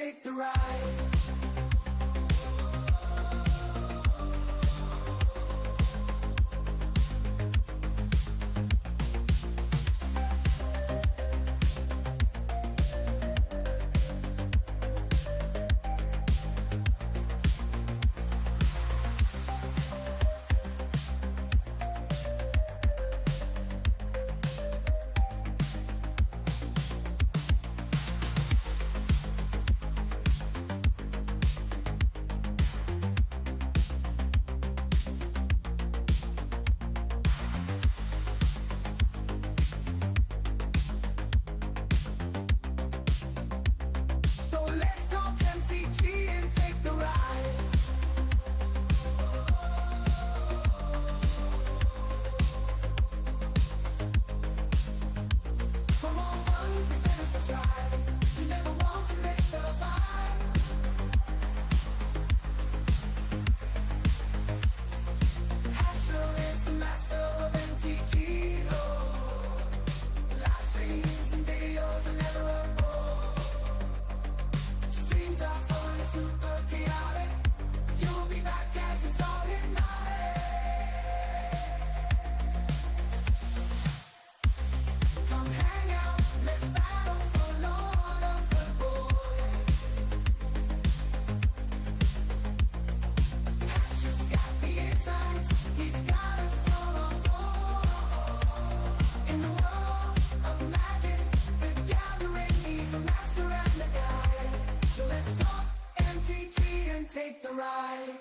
take the ride. Take the ride.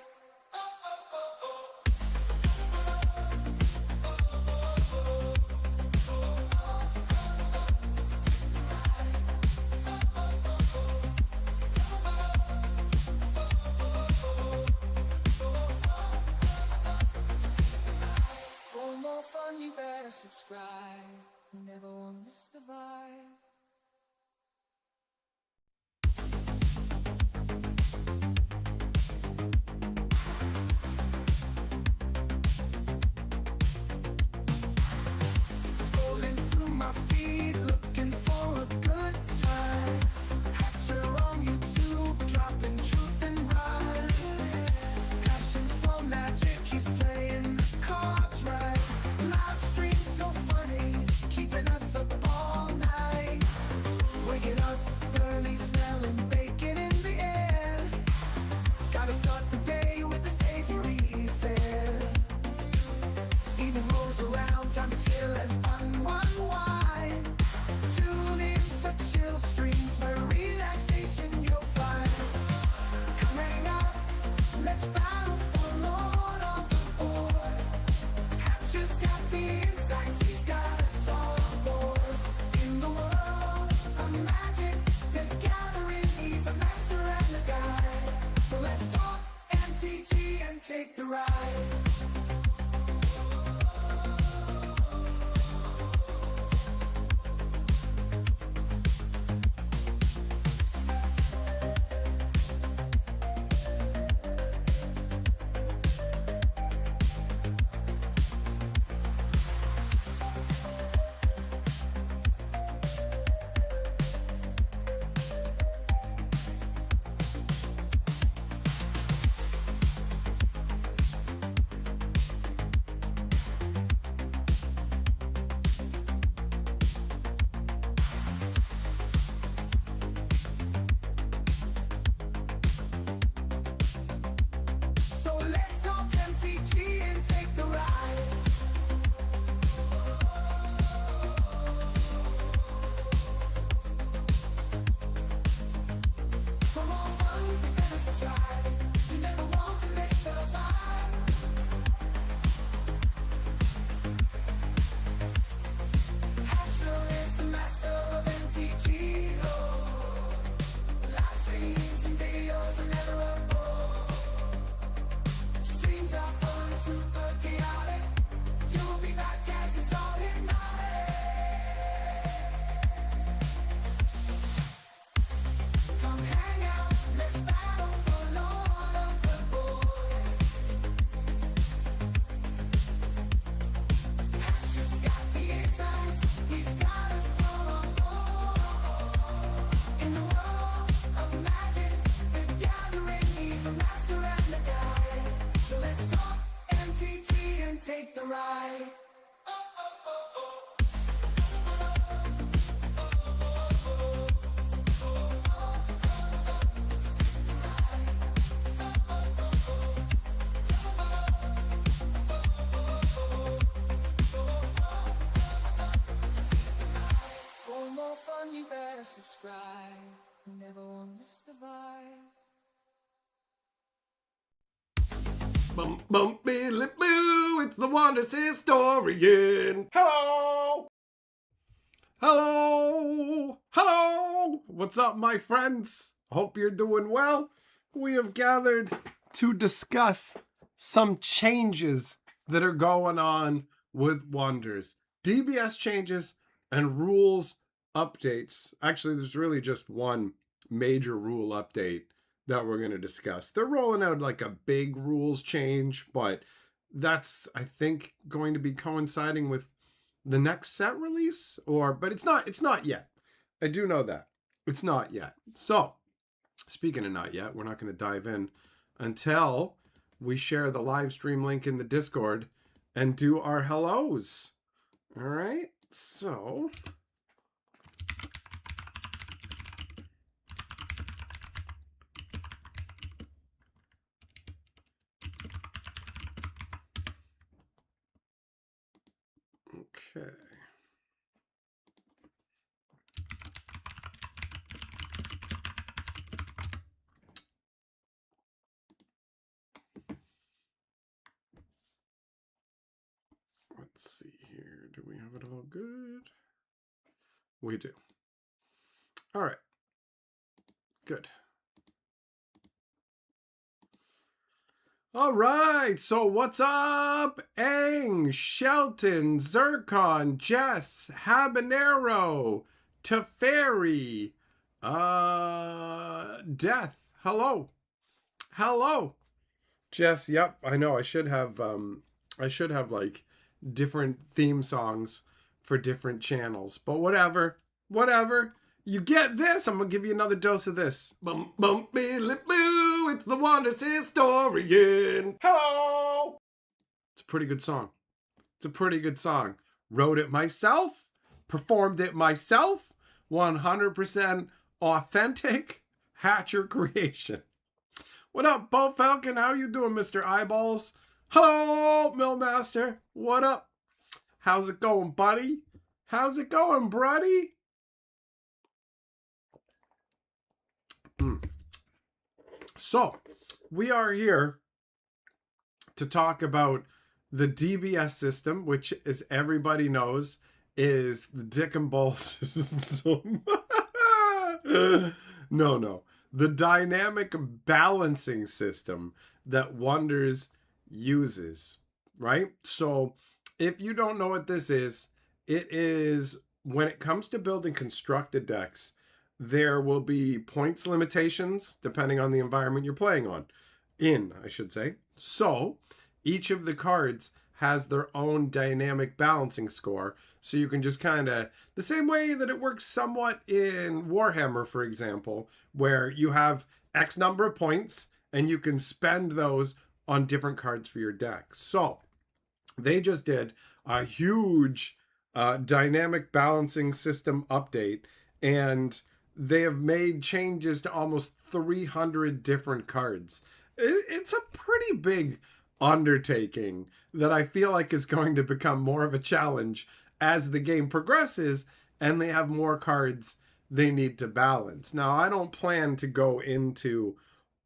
For more fun, you better subscribe. You never won't miss the vibe. Looking for a good time. Hatcher on YouTube, dropping truth and rhyme. Passion for magic, he's playing the cards right. Live stream so funny, keeping us up all night. share, subscribe. You never won't miss the vibe. Bum bum billy boo, it's the Wonders Historian. Hello! Hello! Hello! What's up, my friends? Hope you're doing well. We have gathered to discuss some changes that are going on with Wonders. DBS changes and rules updates. Actually, there's really just one major rule update that we're going to discuss. They're rolling out like a big rules change, but that's, I think, going to be coinciding with the next set release, but it's not yet. I do know that. It's not yet. So, speaking of not yet, we're not going to dive in until we share the live stream link in the Discord and do our hellos. All right? So, okay. Let's see here. Do we have it all good? We do. All right. Good. All right. So what's up? Ang, Shelton, Zircon, Jess, Habanero, Teferi, Death. Hello. Hello. Jess, yep, I know. I should have like different theme songs for different channels. But whatever. You get this. I'm gonna give you another dose of this. Bum bum billy boo, it's the Wonders Historian. Hello. It's a pretty good song. Wrote it myself, performed it myself, 100% authentic Hatcher creation. What up, Bo Falcon? How you doing, Mr. Eyeballs? Hello, Millmaster. What up? How's it going, buddy? How's it going, buddy? So, we are here to talk about the DBS system, which, as everybody knows, is the dick and ball system. No. The dynamic balancing system that Wonders uses, right? So, if you don't know what this is, it is when it comes to building constructed decks, there will be points limitations depending on the environment you're playing in, I should say. So, each of the cards has their own dynamic balancing score. So you can just kind of, the same way that it works somewhat in Warhammer, for example, where you have X number of points and you can spend those on different cards for your deck. So, they just did a huge dynamic balancing system update, and they have made changes to almost 300 different cards. It's a pretty big undertaking that I feel like is going to become more of a challenge as the game progresses and they have more cards they need to balance. Now, I don't plan to go into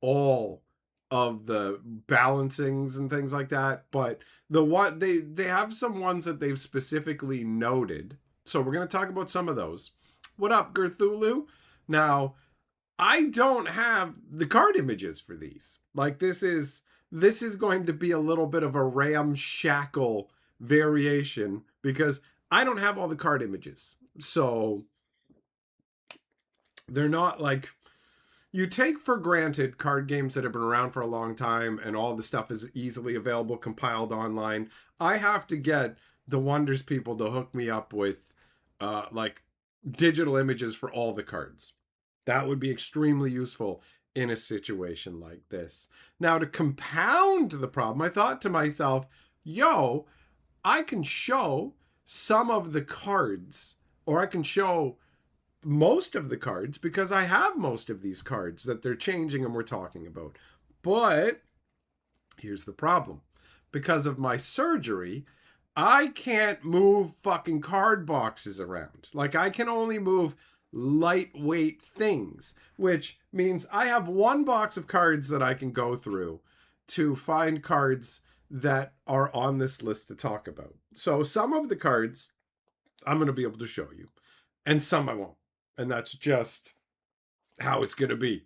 all of the balancings and things like that, but they have some ones that they've specifically noted. So we're going to talk about some of those. What up, Gerthulu? Now, I don't have the card images for these. Like, this is going to be a little bit of a ramshackle variation because I don't have all the card images. So they're not like, you take for granted card games that have been around for a long time and all the stuff is easily available, compiled online. I have to get the Wonders people to hook me up with like digital images for all the cards. That would be extremely useful in a situation like this. Now, to compound the problem, I thought to myself, I can show some of the cards, or I can show most of the cards because I have most of these cards that they're changing and we're talking about. But here's the problem. Because of my surgery, I can't move fucking card boxes around. Like, I can only move lightweight things, which means I have one box of cards that I can go through to find cards that are on this list to talk about. So some of the cards I'm going to be able to show you, and some I won't. And that's just how it's going to be.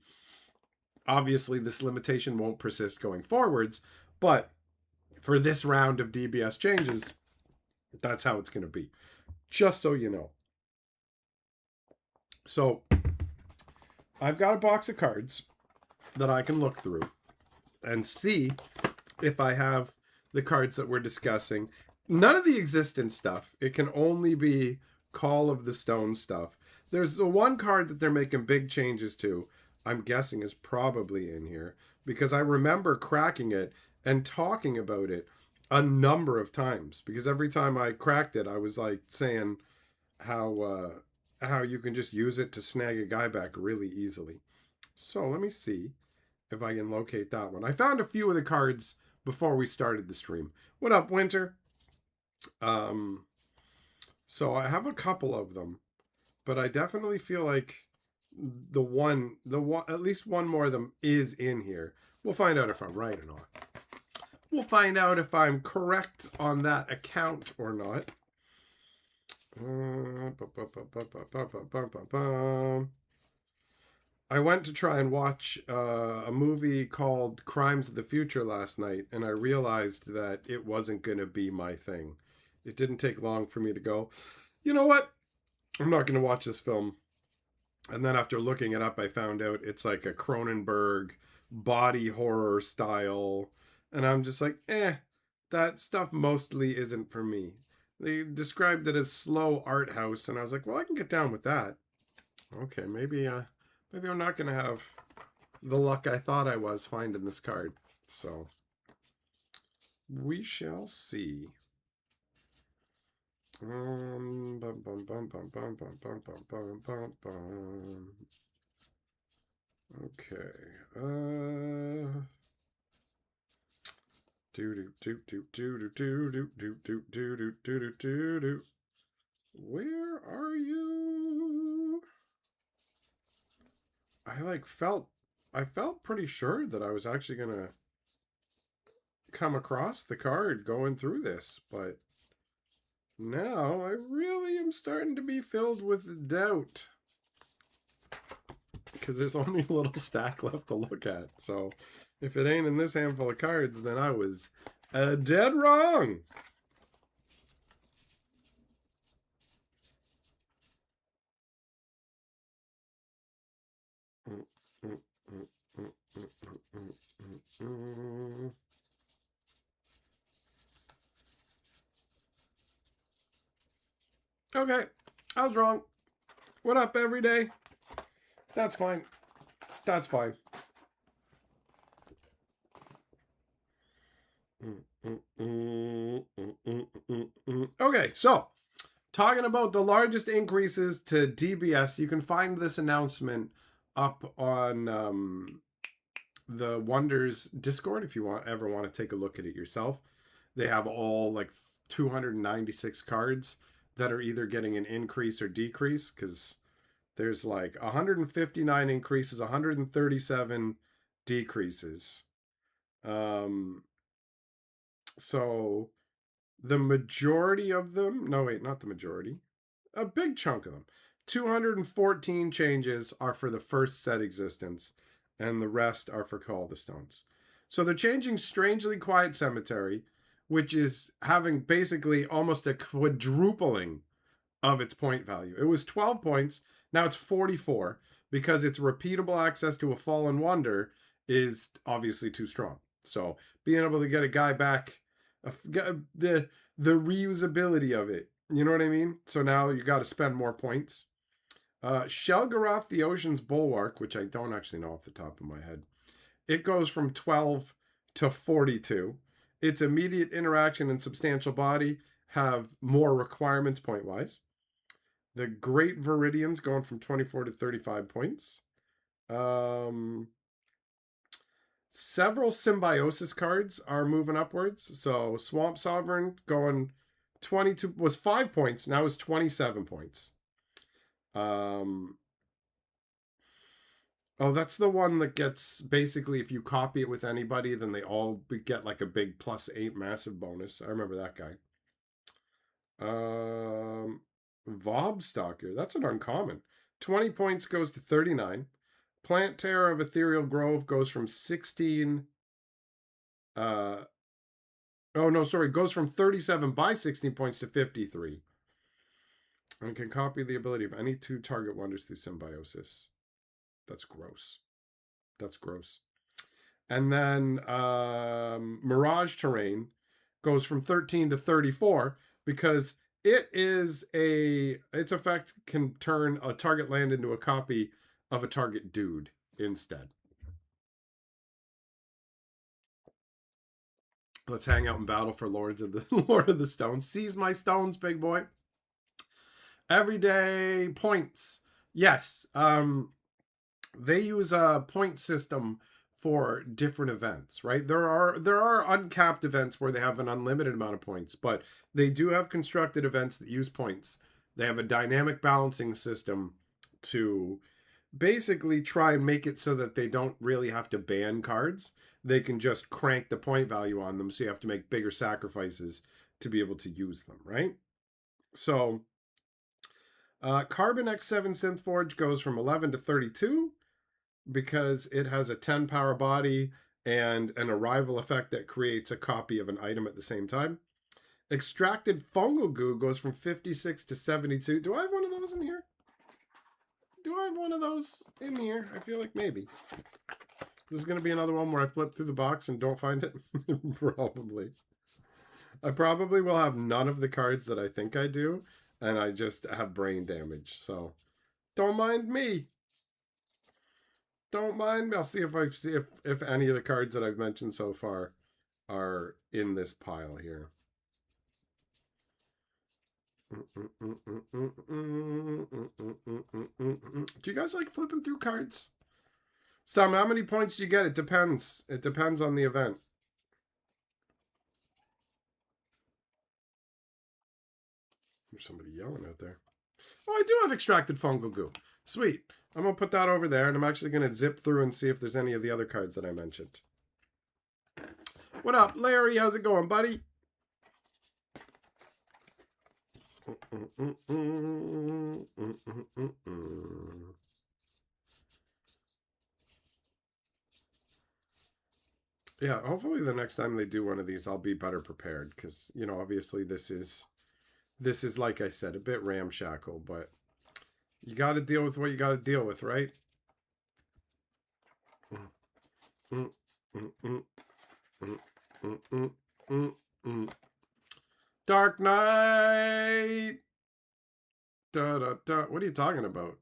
Obviously, this limitation won't persist going forwards, but for this round of DBS changes, that's how it's going to be. Just so you know. So, I've got a box of cards that I can look through and see if I have the cards that we're discussing. None of the existent stuff. It can only be Call of the Stone stuff. There's the one card that they're making big changes to, I'm guessing is probably in here, because I remember cracking it and talking about it a number of times, because every time I cracked it, I was like saying how you can just use it to snag a guy back really easily. So let me see if I can locate that one. I found a few of the cards before we started the stream. What up, Winter? So I have a couple of them, but I definitely feel like the one, at least one more of them is in here. We'll find out if I'm right or not. We'll find out if I'm correct on that account or not. I went to try and watch a movie called Crimes of the Future last night, and I realized that it wasn't going to be my thing. It didn't take long for me to go, you know what? I'm not going to watch this film. And then after looking it up, I found out it's like a Cronenberg body horror style. And I'm just like, that stuff mostly isn't for me. They described it as slow art house, and I was like, well, I can get down with that. Okay, maybe I'm not going to have the luck I thought I was finding this card. So, we shall see. Okay. Where are you? I felt pretty sure that I was actually gonna come across the card going through this, but now I really am starting to be filled with doubt. Because there's only a little stack left to look at. So if it ain't in this handful of cards, then I was dead wrong. Okay, I was wrong. What up, every day? That's fine. That's fine. Okay, so talking about the largest increases to DBS, you can find this announcement up on the Wonders Discord if you ever want to take a look at it yourself. They have all like 296 cards that are either getting an increase or decrease, because there's like 159 increases, 137 decreases. So the majority of them, no wait, not the majority, a big chunk of them, 214 changes are for the first set existence, and the rest are for Call of the Stones. So they're changing Strangely Quiet Cemetery, which is having basically almost a quadrupling of its point value. It was 12 points, now it's 44, because its repeatable access to a fallen wonder is obviously too strong. So being able to get a guy back, the reusability of it, you know what I mean? So now you got to spend more points. Shelgaroth, the Ocean's Bulwark, which I don't actually know off the top of my head, it goes from 12 to 42. Its immediate interaction and substantial body have more requirements point-wise. The Great Viridian's going from 24 to 35 points. Several Symbiosis cards are moving upwards. So Swamp Sovereign going 22 was 5 points, now is 27 points. Um, oh, that's the one that gets basically if you copy it with anybody, then they all get like a big +8 massive bonus. I remember that guy. Um, Vobstalker. That's an uncommon. 20 points goes to 39. Plant Terror of Ethereal Grove goes from 16. Oh, no, sorry. Goes from 37 by 16 points to 53. And can copy the ability of any 2 target wonders through symbiosis. That's gross. That's gross. And then Mirage Terrain goes from 13 to 34 because its effect can turn a target land into a copy of a target dude instead. Let's hang out in battle for Lord of the Stones. Seize my stones, big boy. Everyday points. Yes. They use a point system for different events, right? There are uncapped events where they have an unlimited amount of points, but they do have constructed events that use points. They have a dynamic balancing system to basically try and make it so that they don't really have to ban cards. They can just crank the point value on them, so you have to make bigger sacrifices to be able to use them, right? So Carbon X7 Synthforge goes from 11 to 32 because it has a 10 power body and an arrival effect that creates a copy of an item at the same time. Extracted Fungal Goo goes from 56 to 72. Do I have one of those in here? Do I have one of those in here? I feel like maybe. This is going to be another one where I flip through the box and don't find it? Probably. I probably will have none of the cards that I think I do, and I just have brain damage. So, don't mind me. Don't mind me. I'll see if any of the cards that I've mentioned so far are in this pile here. Do you guys like flipping through cards? Sam, how many points do you get? It depends. It depends on the event. There's somebody yelling out there. Oh, I do have extracted fungal goo. Sweet. I'm going to put that over there, and I'm actually going to zip through and see if there's any of the other cards that I mentioned. What up, Larry? How's it going, buddy? Yeah, hopefully the next time they do one of these, I'll be better prepared because, you know, obviously this is like I said, a bit ramshackle, but you got to deal with what you got to deal with, right? Dark Knight. Da, da, da. What are you talking about?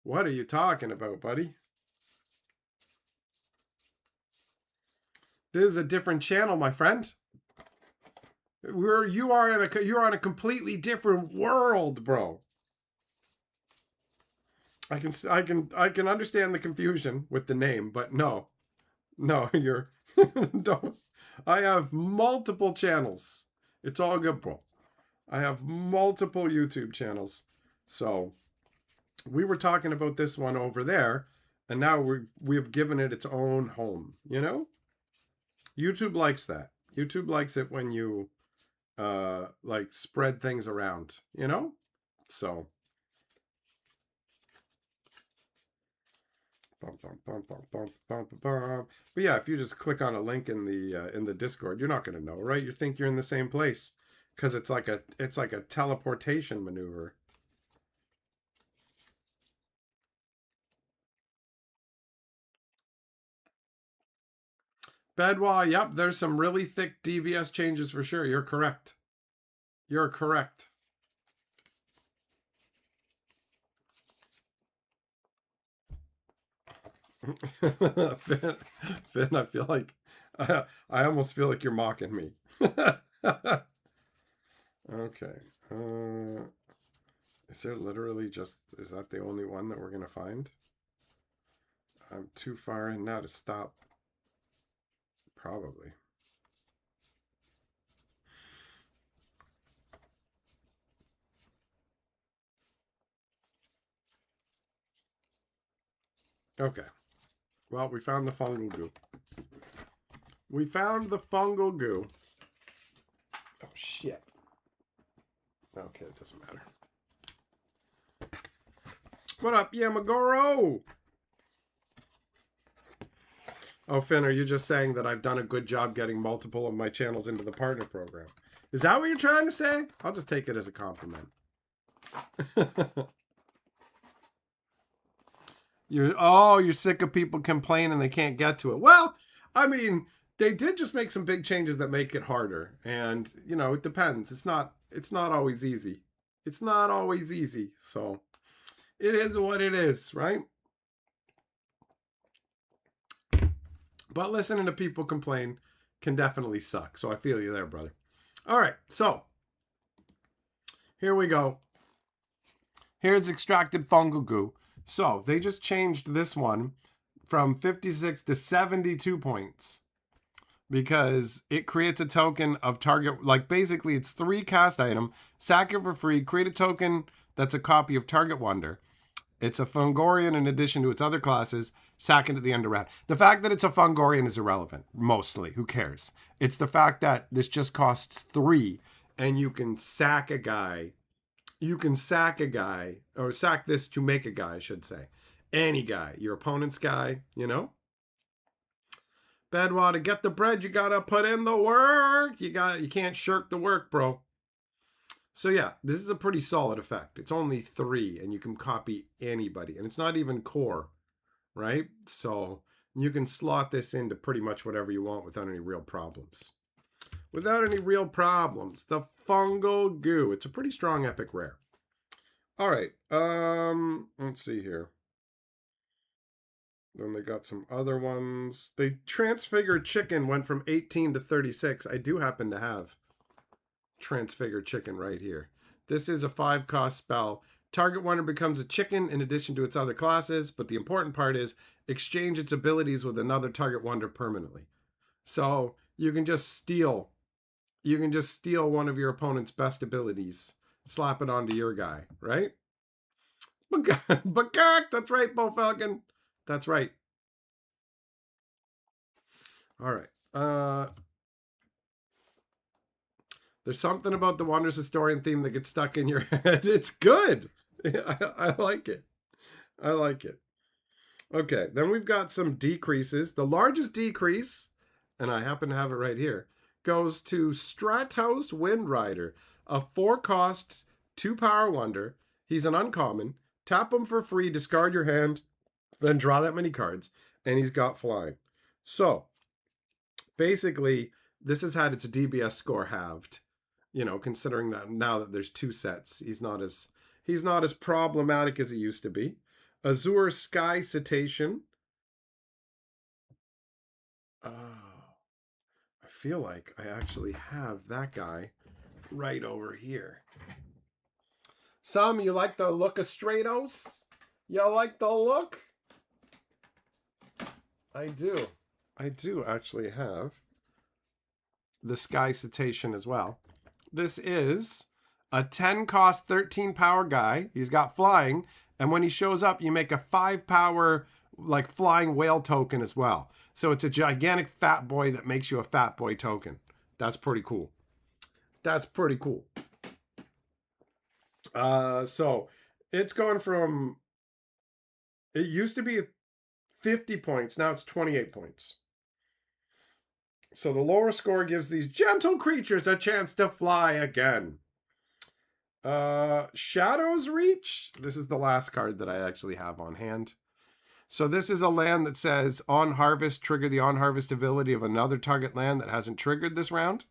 What are you talking about, buddy? This is a different channel, my friend. You're on a completely different world, bro. I can understand the confusion with the name, but no, you're don't. I have multiple channels. It's all good, bro. I have multiple YouTube channels. So we were talking about this one over there, and now we've given it its own home. You know, YouTube likes that. YouTube likes it when you like spread things around. You know, so. But yeah, if you just click on a link in the Discord, you're not going to know, right? You think you're in the same place because it's like a teleportation maneuver. Bedwa, yep, there's some really thick DBS changes for sure. You're correct. You're correct. Finn, I feel like I almost feel like you're mocking me. Okay. Is there literally is that the only one that we're going to find? I'm too far in now to stop. Probably. Okay. Well, we found the fungal goo. We found the fungal goo. Oh, shit. Okay, it doesn't matter. What up, Yamagoro? Oh, Finn, are you just saying that I've done a good job getting multiple of my channels into the partner program? Is that what you're trying to say? I'll just take it as a compliment. You're sick of people complaining they can't get to it. Well, I mean, they did just make some big changes that make it harder. And, it depends. It's not always easy. It's not always easy. So it is what it is, right? But listening to people complain can definitely suck. So I feel you there, brother. All right. So here we go. Here's extracted fungal goo. So they just changed this one from 56 to 72 points because it creates a token of target. Like basically it's 3 cast item, sack it for free, create a token that's a copy of Target Wonder. It's a Fungorian in addition to its other classes, sack it at the end of round. The fact that it's a Fungorian is irrelevant, mostly. Who cares? It's the fact that this just costs 3 and you can sack a guy. You can sack a guy, or sack this to make a guy, I should say. Any guy. Your opponent's guy, Bedwater, get the bread, you gotta put in the work. You can't shirk the work, bro. So yeah, this is a pretty solid effect. It's only 3, and you can copy anybody. And it's not even core, right? So you can slot this into pretty much whatever you want without any real problems. Without any real problems. The fungal goo. It's a pretty strong epic rare. All right. Let's see here. Then they got some other ones. They Transfigured Chicken went from 18 to 36. I do happen to have Transfigured Chicken right here. This is a 5-cost spell. Target Wonder becomes a chicken in addition to its other classes, but the important part is exchange its abilities with another Target Wonder permanently. So you can just steal one of your opponent's best abilities, slap it onto your guy, right? Bakak, that's right, Bo Falcon. That's right. All right. There's something about the Wonders Historian theme that gets stuck in your head. It's good. I like it. I like it. Okay, then we've got some decreases. The largest decrease, and I happen to have it right here, goes to Strathouse Windrider, a 4-cost, 2-power wonder. He's an uncommon. Tap him for free, discard your hand, then draw that many cards, and he's got flying. So, basically, this has had its DBS score halved. Considering that now that there's 2 sets, he's not as problematic as he used to be. Azure Sky Cetacean. Oh, I feel like I actually have that guy right over here. Sam, you like the look of Stratos? You like the look? I do. I do actually have the Sky Cetacean as well. This is a 10-cost, 13-power guy. He's got flying. And when he shows up, you make a 5-power, flying whale token as well. So it's a gigantic fat boy that makes you a fat boy token. That's pretty cool. That's pretty cool. So it's going from, it used to be 50 points. Now it's 28 points. So the lower score gives these gentle creatures a chance to fly again. Shadow's Reach. This is the last card that I actually have on hand. So this is a land that says on harvest, trigger the on harvest ability of another target land that hasn't triggered this round.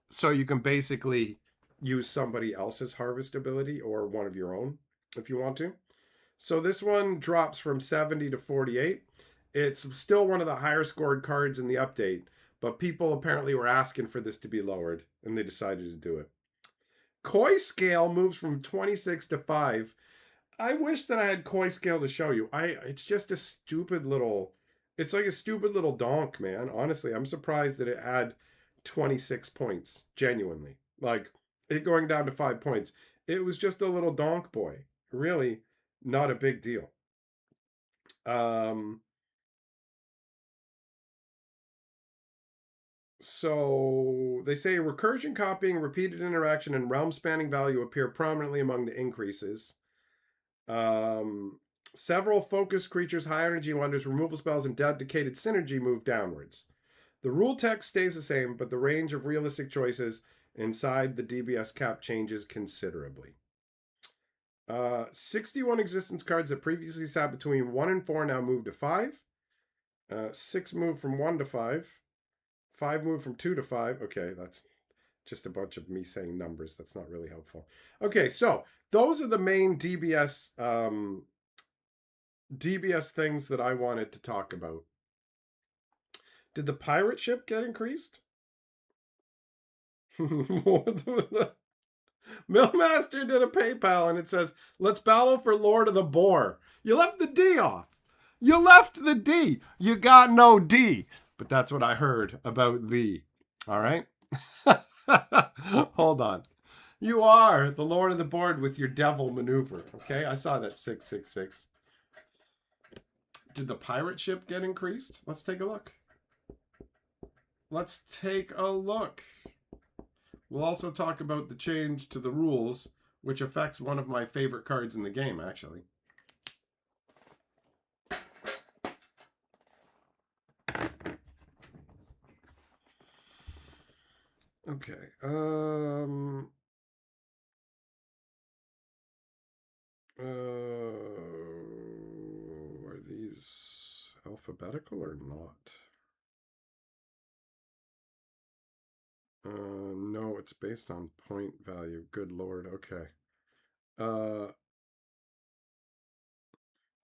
So you can basically use somebody else's harvest ability or one of your own if you want to. So this one drops from 70 to 48. It's still one of the higher scored cards in the update, but people apparently were asking for this to be lowered, and they decided to do it. Koi Scale moves from 26 to 5. I wish that I had Koi Scale to show you. It's just a stupid little... It's like a stupid little donk, man. Honestly, I'm surprised that it had 26 points, genuinely. It going down to 5 points. It was just a little donk boy. Really, not a big deal. Um, so they say recursion, copying, repeated interaction, and realm spanning value appear prominently among the increases. Um, Several focus creatures, high energy wonders, removal spells, and dedicated synergy move downwards. The rule text stays the same, but the range of realistic choices inside the DBS cap changes considerably. 61 existence cards that previously sat between 1 and 4 now move to 5. 6 move from 1 to 5. 5 move from 2 to 5. Okay, that's just a bunch of me saying numbers. That's not really helpful. Okay, so those are the main DBS things that I wanted to talk about. Did the pirate ship get increased? Millmaster did a PayPal and it says, let's battle for Lord of the Boar. You left the D off. You left the D. You got no D. But that's what I heard about thee. All right? Hold on. You are the Lord of the Board with your devil maneuver. Okay? I saw that 666. Did the pirate ship get increased? Let's take a look. Let's take a look. We'll also talk about the change to the rules, which affects one of my favorite cards in the game, actually. Okay. Are these alphabetical or not? No, it's based on point value. Good Lord. Okay.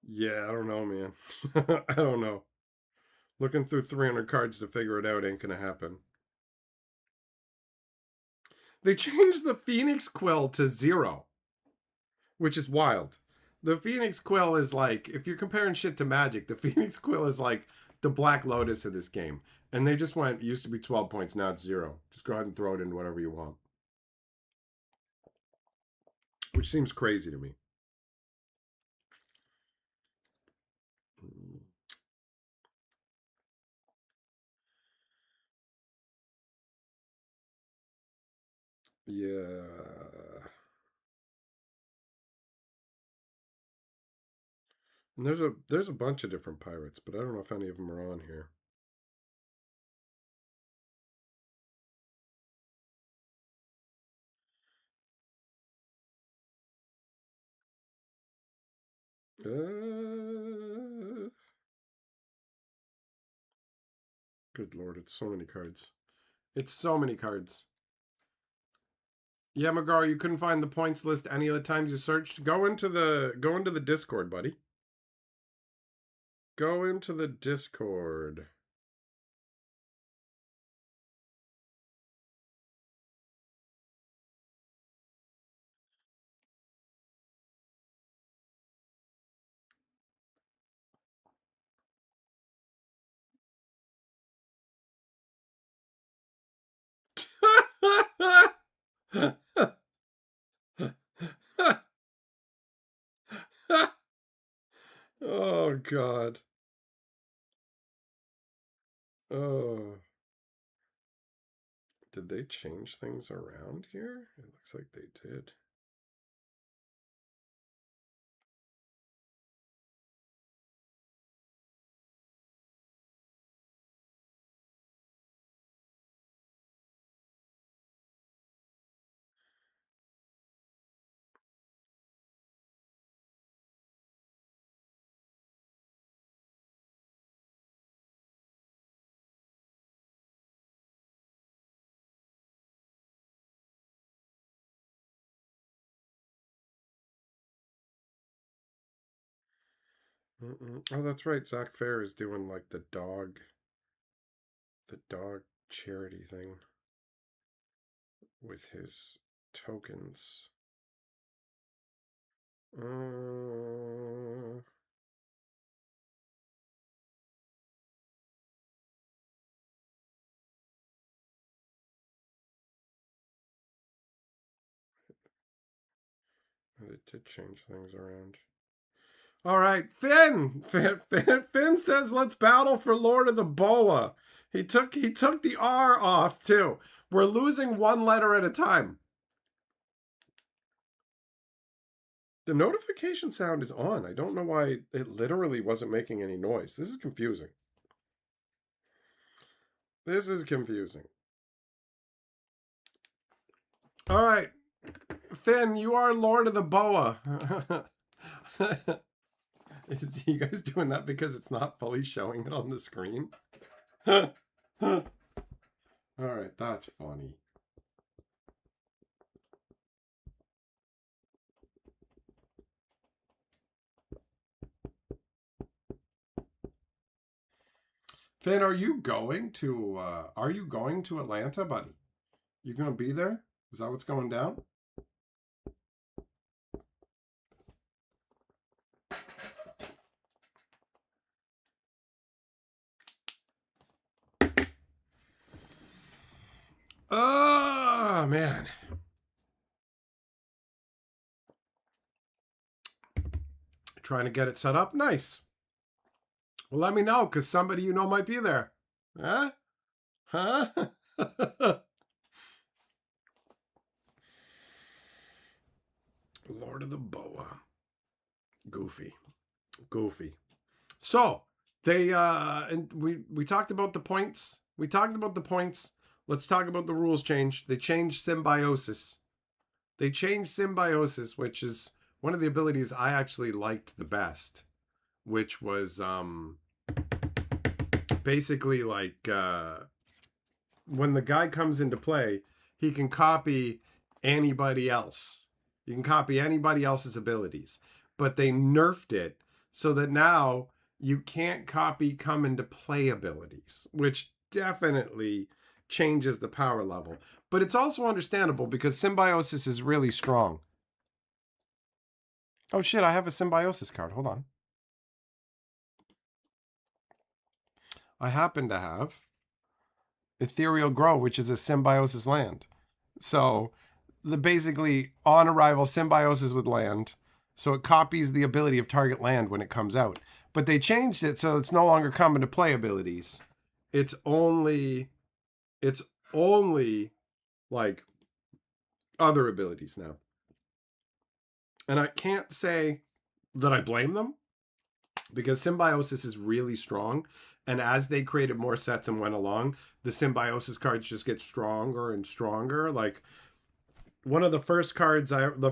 Yeah, I don't know, man. I don't know. Looking through 300 cards to figure it out ain't gonna happen. They changed the Phoenix Quill to 0, which is wild. The Phoenix Quill is like, if you're comparing shit to Magic, the Phoenix Quill is like the Black Lotus of this game. And they just went, it used to be 12 points, now it's 0. Just go ahead and throw it into whatever you want. Which seems crazy to me. Yeah. And there's a bunch of different pirates, but I don't know if any of them are on here. Good Lord, it's so many cards. It's so many cards. Yeah, Magar, you couldn't find the points list any of the times you searched. Go into the Discord, buddy. Go into the Discord. Oh God. Oh. Did they change things around here? It looks like they did. Oh, that's right. Zach Fair is doing like the dog charity thing with his tokens. Uh, they did change things around. All right, Finn says, let's battle for Lord of the Boa. He took the R off too. We're losing one letter at a time. The notification sound is on. I don't know why it literally wasn't making any noise. This is confusing. This is confusing. All right, Finn, you are Lord of the Boa. Is you guys doing that because it's not fully showing it on the screen? All right, that's funny. Finn, are you going to Atlanta, buddy? You gonna be there? Is that what's going down? Oh man. Trying to get it set up? Nice. Well, let me know, because somebody you know might be there. Huh? Huh? Lord of the Boa. Goofy. So they and we talked about the points. Let's talk about the rules change. They changed symbiosis. Which is one of the abilities I actually liked the best, which was basically like when the guy comes into play, he can copy anybody else. You can copy anybody else's abilities. But they nerfed it so that now you can't copy come into play abilities, which definitely changes the power level. But it's also understandable because symbiosis is really strong. Oh shit, I have a symbiosis card. Hold on. I happen to have Ethereal Grove, which is a symbiosis land. So the basically on arrival symbiosis with land. So it copies the ability of target land when it comes out. But they changed it so it's no longer come into play abilities. It's only like other abilities now. And I can't say that I blame them, because symbiosis is really strong. And as they created more sets and went along, the symbiosis cards just get stronger and stronger. Like one of the first cards I ever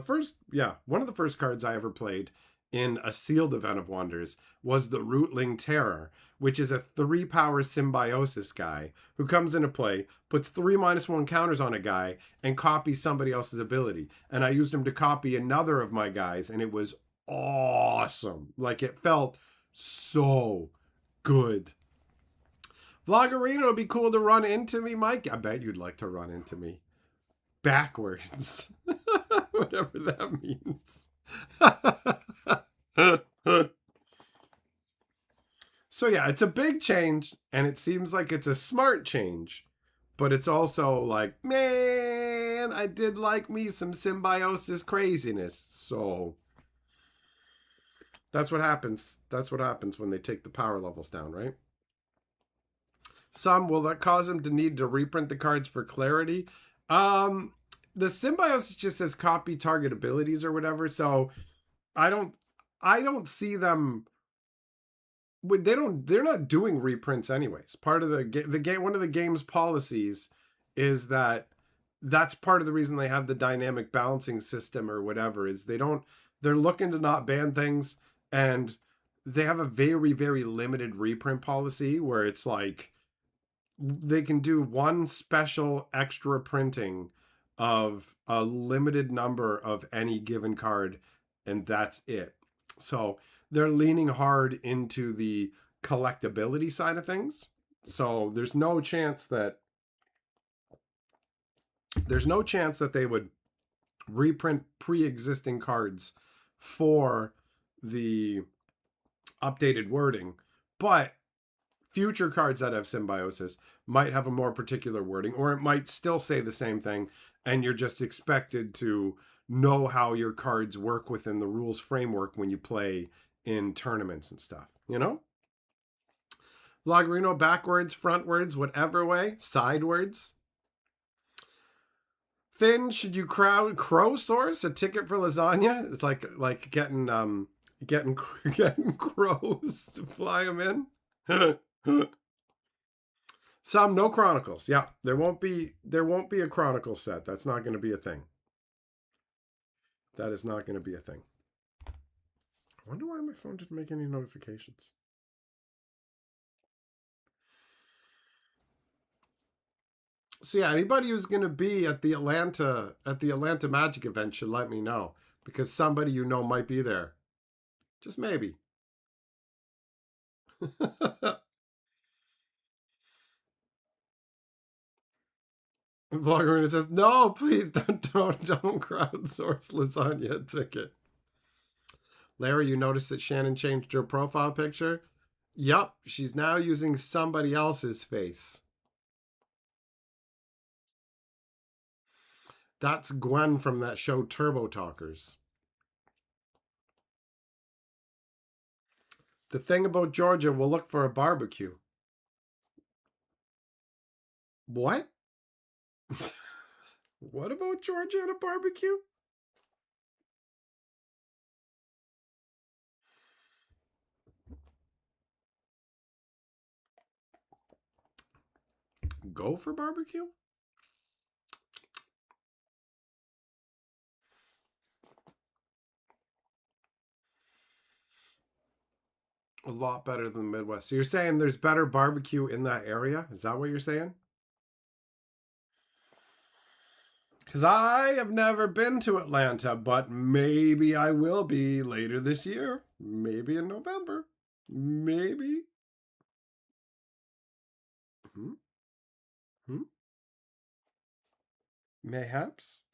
played in a sealed event of wonders was the Rootling Terror, which is a 3-power symbiosis guy who comes into play, puts 3 -1 counters on a guy, and copies somebody else's ability. And I used him to copy another of my guys, and it was awesome. Like, it felt so good. Vloggerino, would be cool to run into me, Mike. I bet you'd like to run into me. Backwards. Whatever that means. So yeah, it's a big change, and it seems like it's a smart change, but it's also like, man, I did like me some symbiosis craziness. So that's what happens. That's what happens when they take the power levels down, right? Will that cause them to need to reprint the cards for clarity? The symbiosis just says copy target abilities or whatever, so I don't see them. They're not doing reprints anyways. Part of the game, one of the game's policies is that that's part of the reason they have the dynamic balancing system or whatever, is they're looking to not ban things, and they have a very, very limited reprint policy where it's like they can do one special extra printing of a limited number of any given card, and that's it. So they're leaning hard into the collectability side of things. So there's no chance that they would reprint pre-existing cards for the updated wording. But future cards that have symbiosis might have a more particular wording, or it might still say the same thing, and you're just expected to know how your cards work within the rules framework when you play in tournaments and stuff, you know? Vloggerino, backwards, frontwards, whatever way, sidewards. Thin, should you crow source a ticket for lasagna? It's like getting getting crows to fly them in. Some no chronicles. Yeah, there won't be a chronicle set. That's not going to be a thing. That is not going to be a thing. I wonder why my phone didn't make any notifications. So yeah, anybody who's going to be at the Atlanta Magic event should let me know, because somebody you know might be there. Just maybe. Vloggerina says, "No, please don't crowdsource lasagna ticket." Larry, you noticed that Shannon changed her profile picture? Yup, she's now using somebody else's face. That's Gwen from that show Turbo Talkers. The thing about Georgia, we'll look for a barbecue. What? What about Georgia and a barbecue? Go for barbecue? A lot better than the Midwest. So you're saying there's better barbecue in that area? Is that what you're saying? Because I have never been to Atlanta, but maybe I will be later this year. Maybe in November. Maybe. Hmm? Hmm? Mayhaps.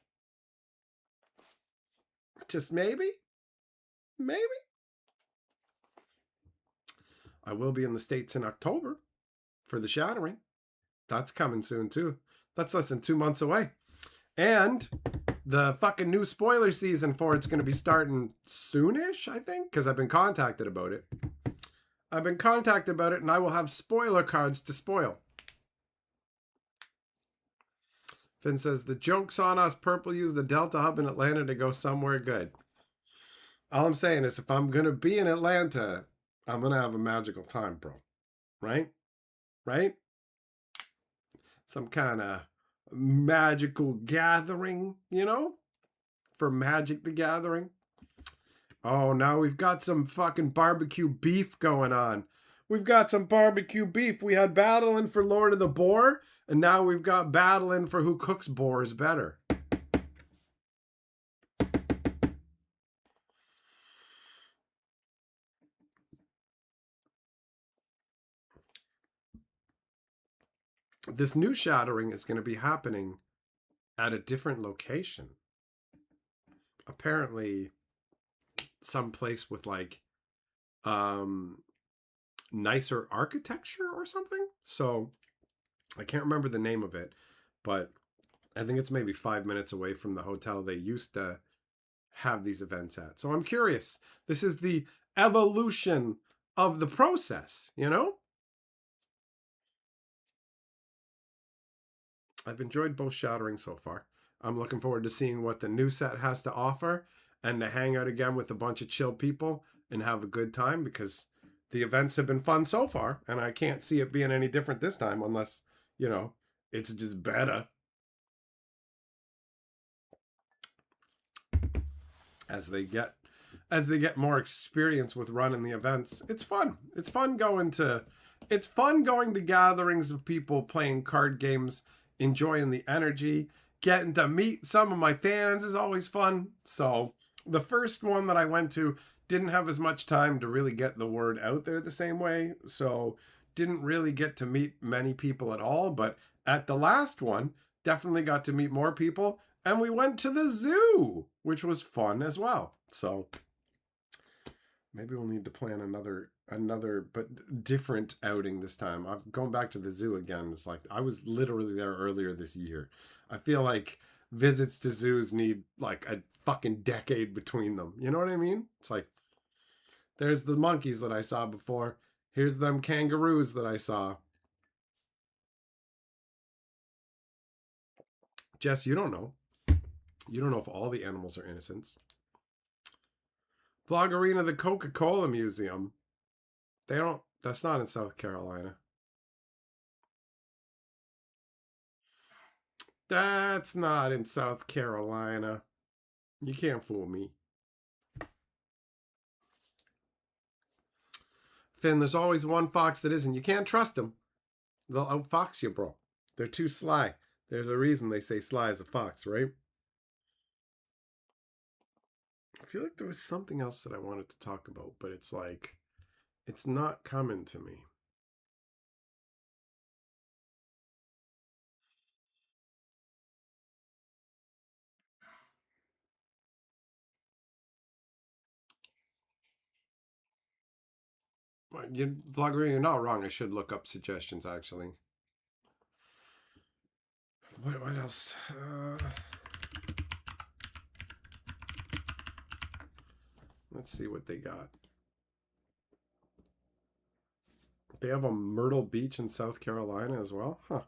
Just maybe. Maybe. I will be in the States in October for the Shattering. That's coming soon too. That's less than 2 months away. And the fucking new spoiler season for it's going to be starting soonish, I think, because I've been contacted about it. And I will have spoiler cards to spoil. Finn says, the joke's on us. Purple used the Delta Hub in Atlanta to go somewhere good. All I'm saying is, if I'm going to be in Atlanta, I'm going to have a magical time, bro. Right? Right? Some kind of magical gathering, you know? For Magic the Gathering. Oh, now we've got some fucking barbecue beef going on. We've got some barbecue beef. We had battling for Lord of the Boar, and now we've got battling for who cooks boars better. This new shattering is going to be happening at a different location. Apparently, someplace with like nicer architecture or something. So I can't remember the name of it, but I think it's maybe 5 minutes away from the hotel they used to have these events at. So I'm curious. This is the evolution of the process, you know? I've enjoyed both Shattering so far. I'm looking forward to seeing what the new set has to offer and to hang out again with a bunch of chill people and have a good time, because the events have been fun so far and I can't see it being any different this time unless, you know, it's just better. As they get more experience with running the events, it's fun. It's fun going to gatherings of people playing card games, enjoying the energy, getting to meet some of my fans is always fun. So the first one that I went to didn't have as much time to really get the word out there the same way, so didn't really get to meet many people at all. But at the last one, definitely got to meet more people, and we went to the zoo, which was fun as well. So maybe we'll need to plan another but different outing this time. I'm going back to the zoo again. It's like I was literally there earlier this year. I feel like visits to zoos need like a fucking decade between them. You know what I mean? It's like There's the monkeys that I saw before. Here's them kangaroos that I saw. Jess, you don't know. You don't know if all the animals are innocents. Vloggerina, the Coca-Cola Museum. They don't, that's not in South Carolina. That's not in South Carolina. You can't fool me. Finn, there's always one fox that isn't. You can't trust them. They'll outfox you, bro. They're too sly. There's a reason they say sly as a fox, right? I feel like there was something else that I wanted to talk about, but it's like, it's not coming to me. Vlogger, you're not wrong. I should look up suggestions, actually. What else? Let's see what they got. They have a Myrtle Beach in South Carolina as well? Huh.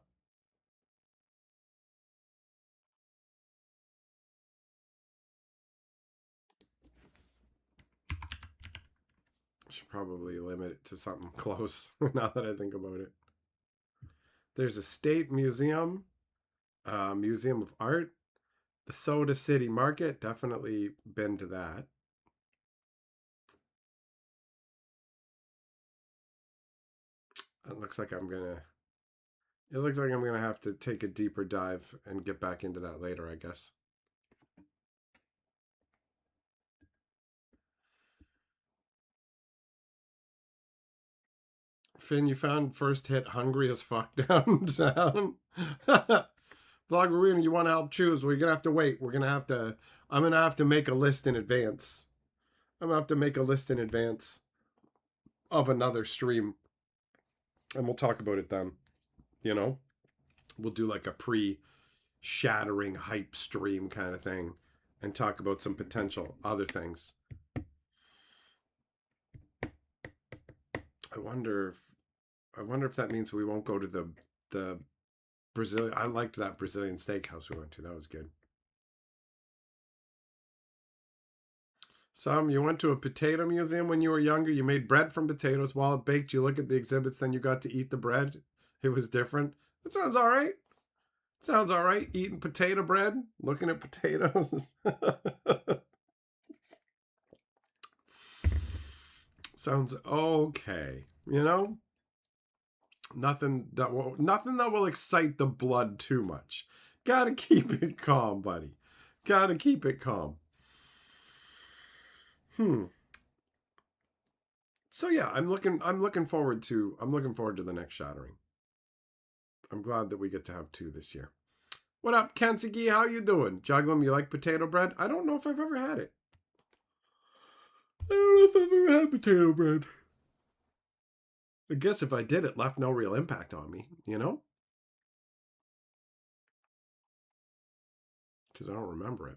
I should probably limit it to something close now that I think about it. There's a state museum, museum of art, the Soda City Market. Definitely been to that. It looks like I'm gonna have to take a deeper dive and get back into that later, I guess. Finn, you found first hit hungry as fuck downtown. Vloggerina, you want to help choose? We're gonna have to wait. I'm gonna have to make a list in advance. I'm gonna have to make a list in advance of another stream. And we'll talk about it then. You know? We'll do like a pre-shattering hype stream kind of thing and talk about some potential other things. I wonder if that means we won't go to the Brazilian. I liked that Brazilian steakhouse we went to. That was good. You went to a potato museum when you were younger. You made bread from potatoes while it baked. You look at the exhibits, then you got to eat the bread. It was different. That sounds all right. Sounds all right. Eating potato bread, looking at potatoes. Sounds okay. You know? Nothing that will excite the blood too much. Gotta keep it calm, buddy. Gotta keep it calm. So yeah, I'm looking forward to the next shattering. I'm glad that we get to have 2 this year. What up, Kensugi? How you doing? Juglum, you like potato bread? I don't know if I've ever had it. I don't know if I've ever had potato bread. I guess if I did, it left no real impact on me, you know? Because I don't remember it.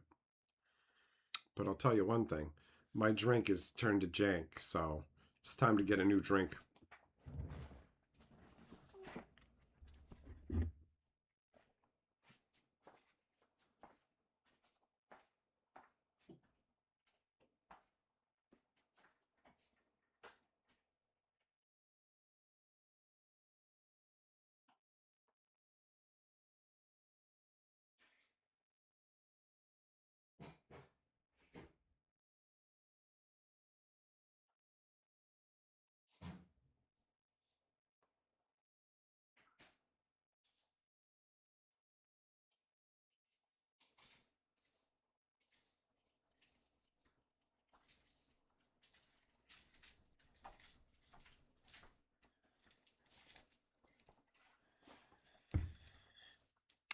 But I'll tell you one thing. My drink is turned to jank, so it's time to get a new drink.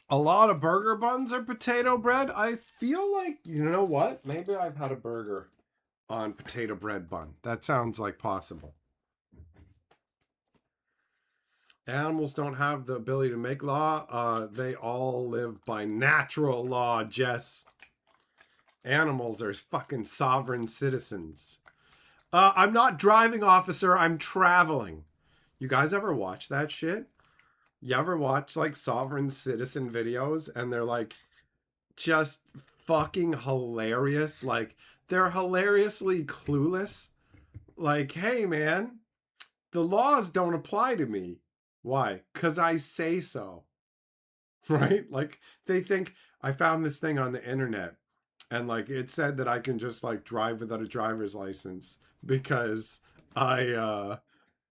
A lot of burger buns are potato bread. I feel like, you know what? Maybe I've had a burger on potato bread bun. That sounds like possible. Animals don't have the ability to make law. They all live by natural law, Jess. Animals are fucking sovereign citizens. I'm not driving, officer. I'm traveling. You guys ever watch that shit? You ever watch like sovereign citizen videos and they're like just fucking hilarious? Like they're hilariously clueless. Like, hey man, the laws don't apply to me. Why? Because I say so. Right? Like they think I found this thing on the internet and like it said that I can just like drive without a driver's license because I'm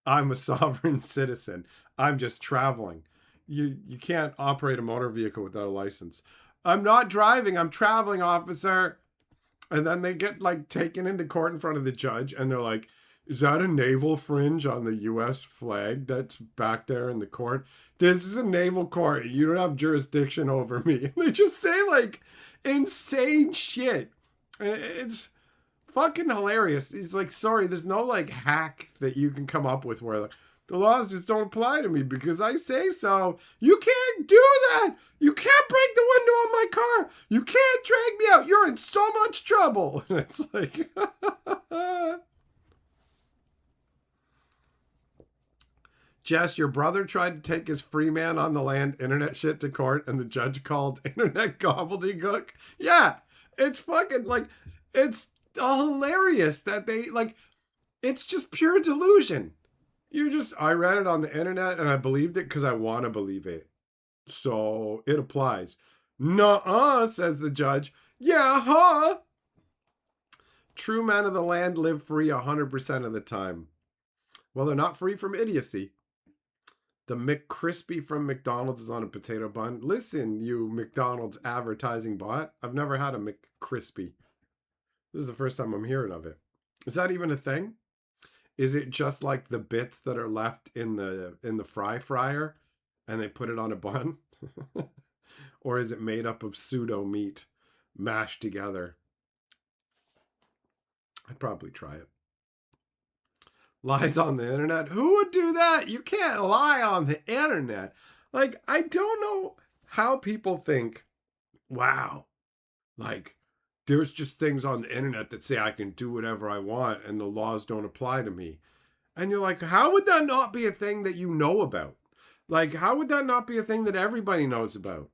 a sovereign citizen. I'm just traveling. You can't operate a motor vehicle without a license. I'm not driving, I'm traveling, officer. And then they get like taken into court in front of the judge and they're like, is that a naval fringe on the US flag that's back there in the court? This is a naval court. You don't have jurisdiction over me. And they just say like insane shit. And it's fucking hilarious. It's like, sorry, there's no like hack that you can come up with where like, the laws just don't apply to me because I say so. You can't do that. You can't break the window on my car. You can't drag me out. You're in so much trouble. And it's like, Jess, your brother tried to take his free man on the land internet shit to court and the judge called internet gobbledygook. Yeah, it's fucking like, it's hilarious that they like, it's just pure delusion. I read it on the internet and I believed it because I want to believe it. So it applies. Nuh-uh, says the judge. Yeah, huh? True men of the land live free 100% of the time. Well, they're not free from idiocy. The McCrispy from McDonald's is on a potato bun. Listen, you McDonald's advertising bot. I've never had a McCrispy. This is the first time I'm hearing of it. Is that even a thing? Is it just like the bits that are left in the fry fryer and they put it on a bun? Or is it made up of pseudo meat mashed together? I'd probably try it. Lies on the internet? Who would do that? You can't lie on the internet. Like, I don't know how people think, wow, like, there's just things on the internet that say I can do whatever I want and the laws don't apply to me. And you're like, how would that not be a thing that you know about? Like, how would that not be a thing that everybody knows about?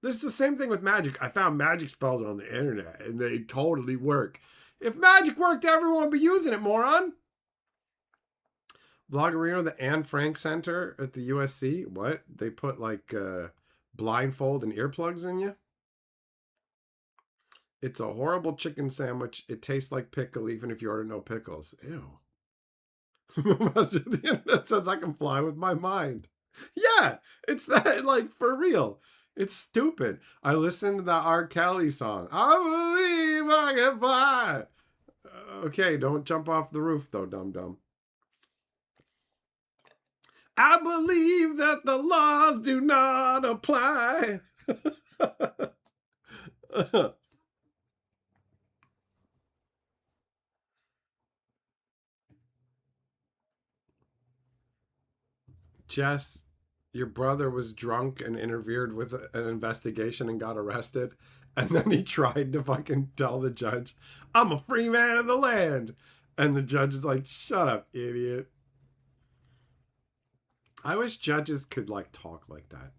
This is the same thing with magic. I found magic spells on the internet and they totally work. If magic worked, everyone would be using it, moron. Vloggerino, the Anne Frank Center at the USC. What? They put like blindfold and earplugs in you? It's a horrible chicken sandwich. It tastes like pickle even if you order no pickles. Ew. The internet says I can fly with my mind. Yeah, it's that, like, for real. It's stupid. I listened to that R. Kelly song. I believe I can fly. Okay, don't jump off the roof though, dum-dum. I believe that the laws do not apply. Jess, your brother was drunk and interfered with an investigation and got arrested. And then he tried to fucking tell the judge, I'm a free man of the land. And the judge is like, shut up, idiot. I wish judges could like talk like that.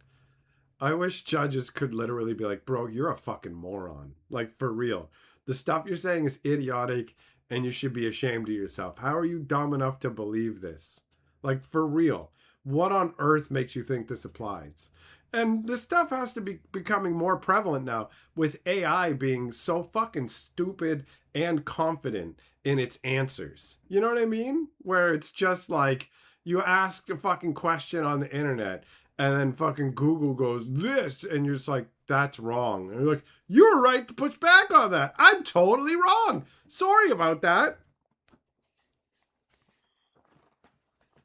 I wish judges could literally be like, bro, you're a fucking moron. Like, for real. The stuff you're saying is idiotic and you should be ashamed of yourself. How are you dumb enough to believe this? Like, for real. What on earth makes you think this applies? And this stuff has to be becoming more prevalent now with AI being so fucking stupid and confident in its answers. You know what I mean? Where it's just like you ask a fucking question on the internet and then fucking Google goes this and you're just like, that's wrong. And you're like, you were right to push back on that. I'm totally wrong. Sorry about that.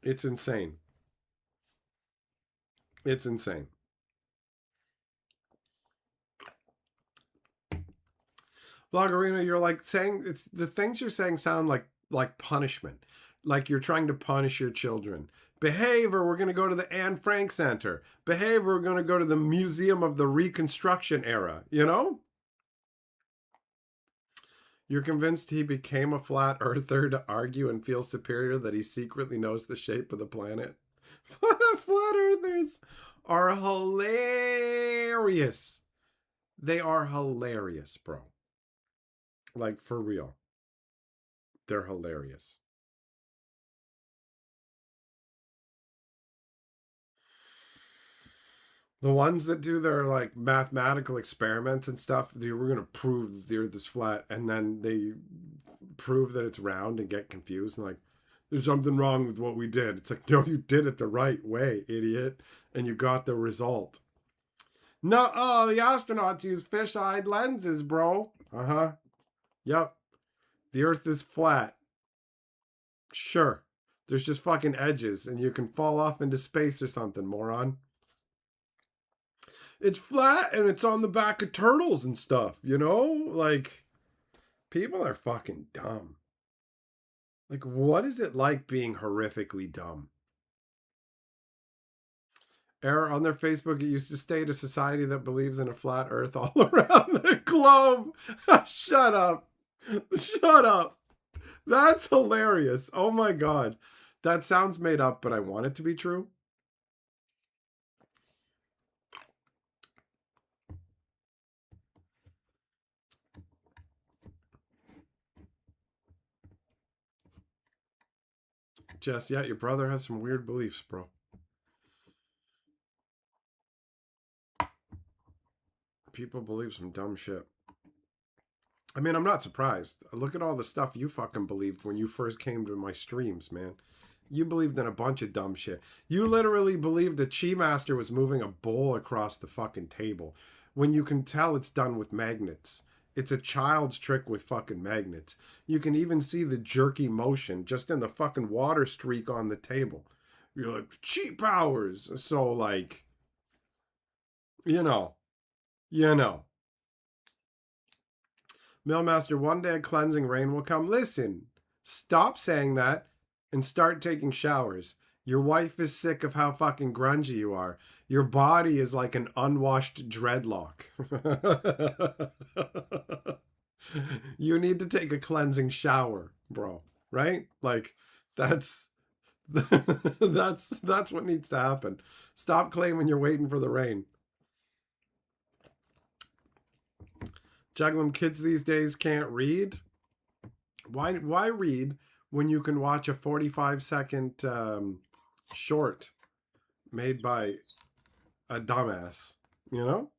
It's insane. It's insane. Vloggerino, you're like saying it's the things you're saying sound like punishment. Like you're trying to punish your children. Behave or we're going to go to the Anne Frank Center. Behave or we're going to go to the Museum of the Reconstruction Era, you know? You're convinced he became a flat earther to argue and feel superior that he secretly knows the shape of the planet? Flat earthers are hilarious. They are hilarious, bro. Like, for real. They're hilarious. The ones that do their like mathematical experiments and stuff, they were gonna prove the earth is flat, and then they prove that it's round and get confused and like, there's something wrong with what we did. It's like, no, you did it the right way, idiot, and you got the result. No, oh, the astronauts use fish-eyed lenses, bro. Uh-huh. Yep. The earth is flat. Sure. There's just fucking edges, and you can fall off into space or something, moron. It's flat and it's on the back of turtles and stuff, you know? Like, people are fucking dumb. Like, what is it like being horrifically dumb? Error on their Facebook, it used to state a society that believes in a flat earth all around the globe. Shut up. Shut up. That's hilarious. Oh my God. That sounds made up, but I want it to be true. Jess, yeah, your brother has some weird beliefs, bro. People believe some dumb shit. I mean, I'm not surprised. Look at all the stuff you fucking believed when you first came to my streams, man. You believed in a bunch of dumb shit. You literally believed the Chi Master was moving a bowl across the fucking table when you can tell it's done with magnets. It's a child's trick with fucking magnets. You can even see the jerky motion just in the fucking water streak on the table. You're like, Chi powers. So, like, you know. Millmaster, one day a cleansing rain will come. Listen, stop saying that and start taking showers. Your wife is sick of how fucking grungy you are. Your body is like an unwashed dreadlock. You need to take a cleansing shower, bro. Right? Like, that's that's what needs to happen. Stop claiming you're waiting for the rain. Juggling kids these days can't read. Why read when you can watch a 45-second short made by a dumbass, you know?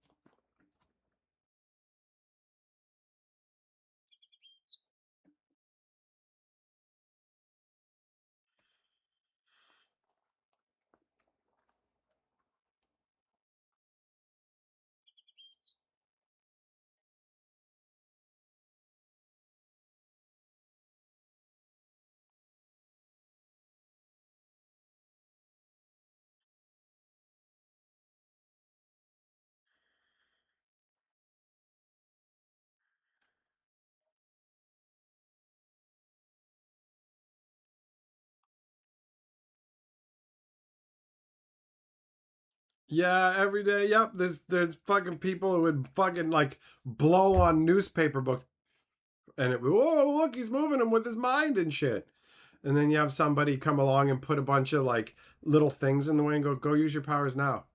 Yeah, every day. Yep, there's fucking people who would fucking like blow on newspaper books, and it would, oh look, he's moving them with his mind and shit. And then you have somebody come along and put a bunch of like little things in the way and go use your powers now.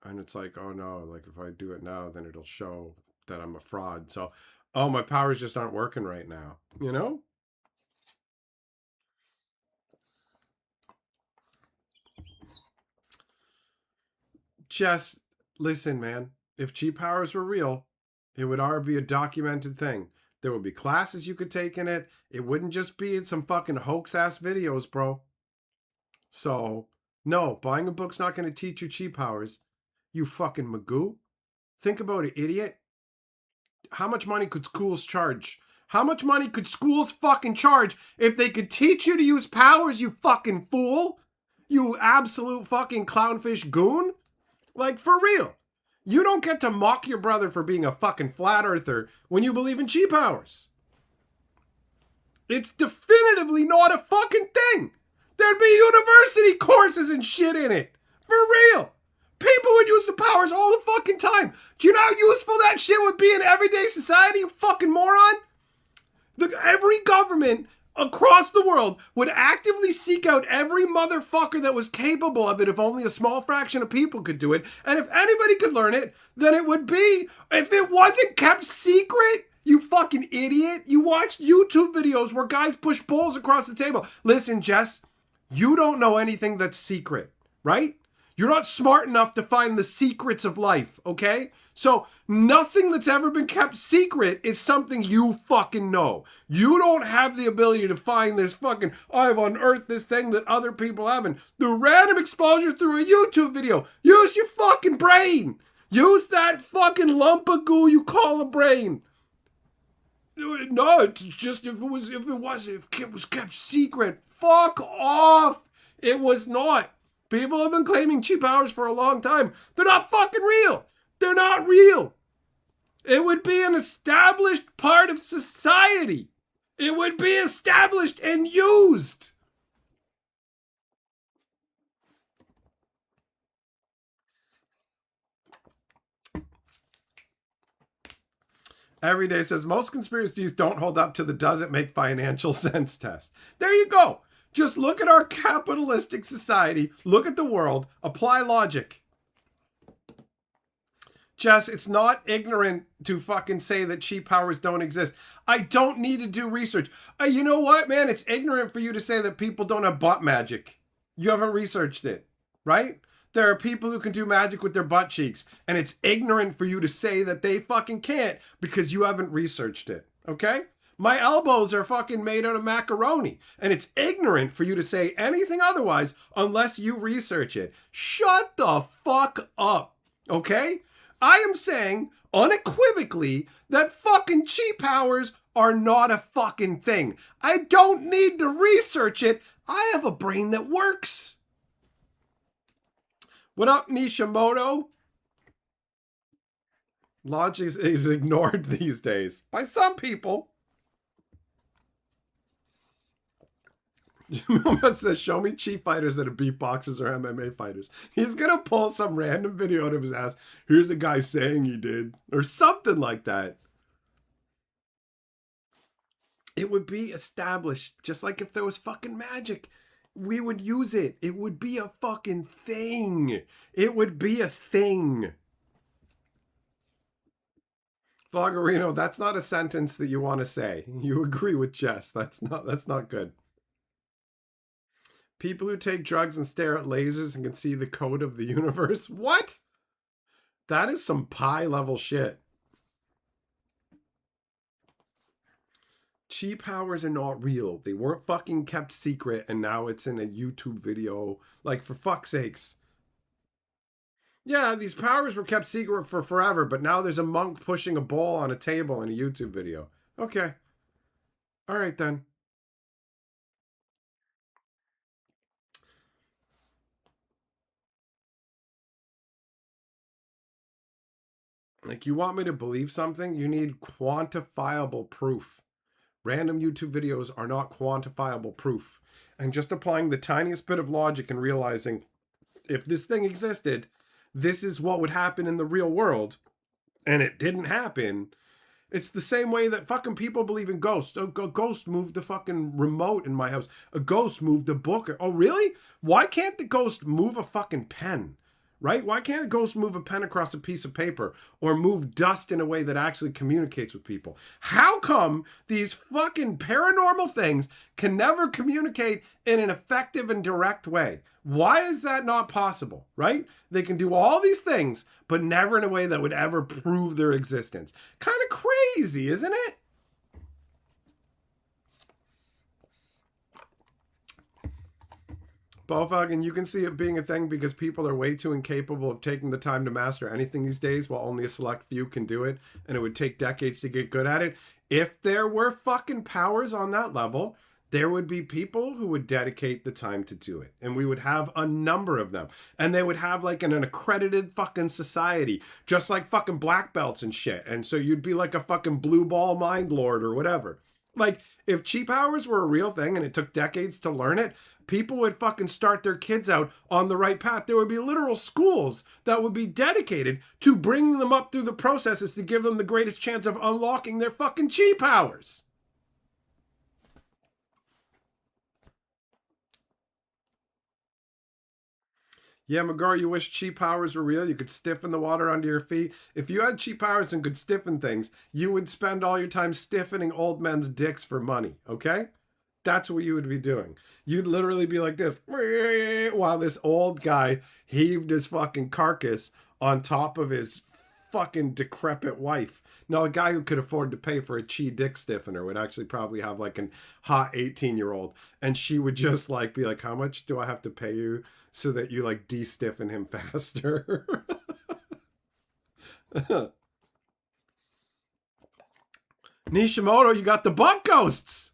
And it's like, oh no, like if I do it now, then it'll show that I'm a fraud. So, oh, my powers just aren't working right now, you know? Just listen, man. If Chi powers were real, it would already be a documented thing. There would be classes you could take in it. It wouldn't just be some fucking hoax ass videos, bro. So, no, buying a book's not going to teach you Chi powers. You fucking magoo. Think about it, idiot. How much money could schools charge? How much money could schools fucking charge if they could teach you to use powers, you fucking fool? You absolute fucking clownfish goon? Like, for real. You don't get to mock your brother for being a fucking flat earther when you believe in Chi powers. It's definitively not a fucking thing. There'd be university courses and shit in it. For real. People would use the powers all the fucking time. Do you know how useful that shit would be in everyday society, you fucking moron? Every government across the world would actively seek out every motherfucker that was capable of it if only a small fraction of people could do it. And if anybody could learn it, then it would be, if it wasn't kept secret, you fucking idiot. You watched YouTube videos where guys push bowls across the table. Listen, Jess, you don't know anything that's secret, right? You're not smart enough to find the secrets of life, okay? So nothing that's ever been kept secret is something you fucking know. You don't have the ability to find this fucking, I've unearthed this thing that other people haven't. The random exposure through a YouTube video. Use your fucking brain. Use that fucking lump of goo you call a brain. No, it's just if it was kept secret. Fuck off. It was not. People have been claiming cheap hours for a long time. They're not fucking real. They're not real. It would be an established part of society. It would be established and used. Every Day says most conspiracies don't hold up to the does it make financial sense test. There you go. Just look at our capitalistic society. Look at the world. Apply logic. Jess, it's not ignorant to fucking say that cheap powers don't exist. I don't need to do research. You know what, man? It's ignorant for you to say that people don't have butt magic. You haven't researched it, right? There are people who can do magic with their butt cheeks, and it's ignorant for you to say that they fucking can't because you haven't researched it, okay? My elbows are fucking made out of macaroni, and it's ignorant for you to say anything otherwise unless you research it. Shut the fuck up, okay? I am saying unequivocally that fucking cheap powers are not a fucking thing. I don't need to research it. I have a brain that works. What up, Nishimoto? Logic is ignored these days by some people. Mama says, show me cheap fighters that are beatboxers or MMA fighters. He's going to pull some random video out of his ass. Here's the guy saying he did. Or something like that. It would be established. Just like if there was fucking magic. We would use it. It would be a fucking thing. It would be a thing. Foggerino, that's not a sentence that you want to say. You agree with Jess. That's not good. People who take drugs and stare at lasers and can see the code of the universe. What? That is some pie level shit. Cheap powers are not real. They weren't fucking kept secret and now it's in a YouTube video. Like, for fuck's sakes. Yeah, these powers were kept secret for forever, but now there's a monk pushing a bowl on a table in a YouTube video. Okay. All right, then. Like, you want me to believe something? You need quantifiable proof. Random YouTube videos are not quantifiable proof. And just applying the tiniest bit of logic and realizing if this thing existed, this is what would happen in the real world, and it didn't happen. It's the same way that fucking people believe in ghosts. Oh, a ghost moved the fucking remote in my house. A ghost moved a book. Oh, really? Why can't the ghost move a fucking pen? Right? Why can't a ghost move a pen across a piece of paper or move dust in a way that actually communicates with people? How come these fucking paranormal things can never communicate in an effective and direct way? Why is that not possible, right? They can do all these things, but never in a way that would ever prove their existence. Kind of crazy, isn't it? Bofog, and you can see it being a thing because people are way too incapable of taking the time to master anything these days while only a select few can do it, and it would take decades to get good at it. If there were fucking powers on that level, there would be people who would dedicate the time to do it. And we would have a number of them. And they would have like an accredited fucking society, just like fucking black belts and shit. And so you'd be like a fucking blue ball mind lord or whatever. Like, if cheap hours were a real thing and it took decades to learn it, people would fucking start their kids out on the right path. There would be literal schools that would be dedicated to bringing them up through the processes to give them the greatest chance of unlocking their fucking cheap hours. Yeah, McGraw, you wish chi powers were real? You could stiffen the water under your feet? If you had chi powers and could stiffen things, you would spend all your time stiffening old men's dicks for money, okay? That's what you would be doing. You'd literally be like this while this old guy heaved his fucking carcass on top of his fucking decrepit wife. Now, a guy who could afford to pay for a chi dick stiffener would actually probably have like an hot 18-year-old, and she would just like be like, how much do I have to pay you so that you like de-stiffen him faster? Nishimoto, you got the bug ghosts.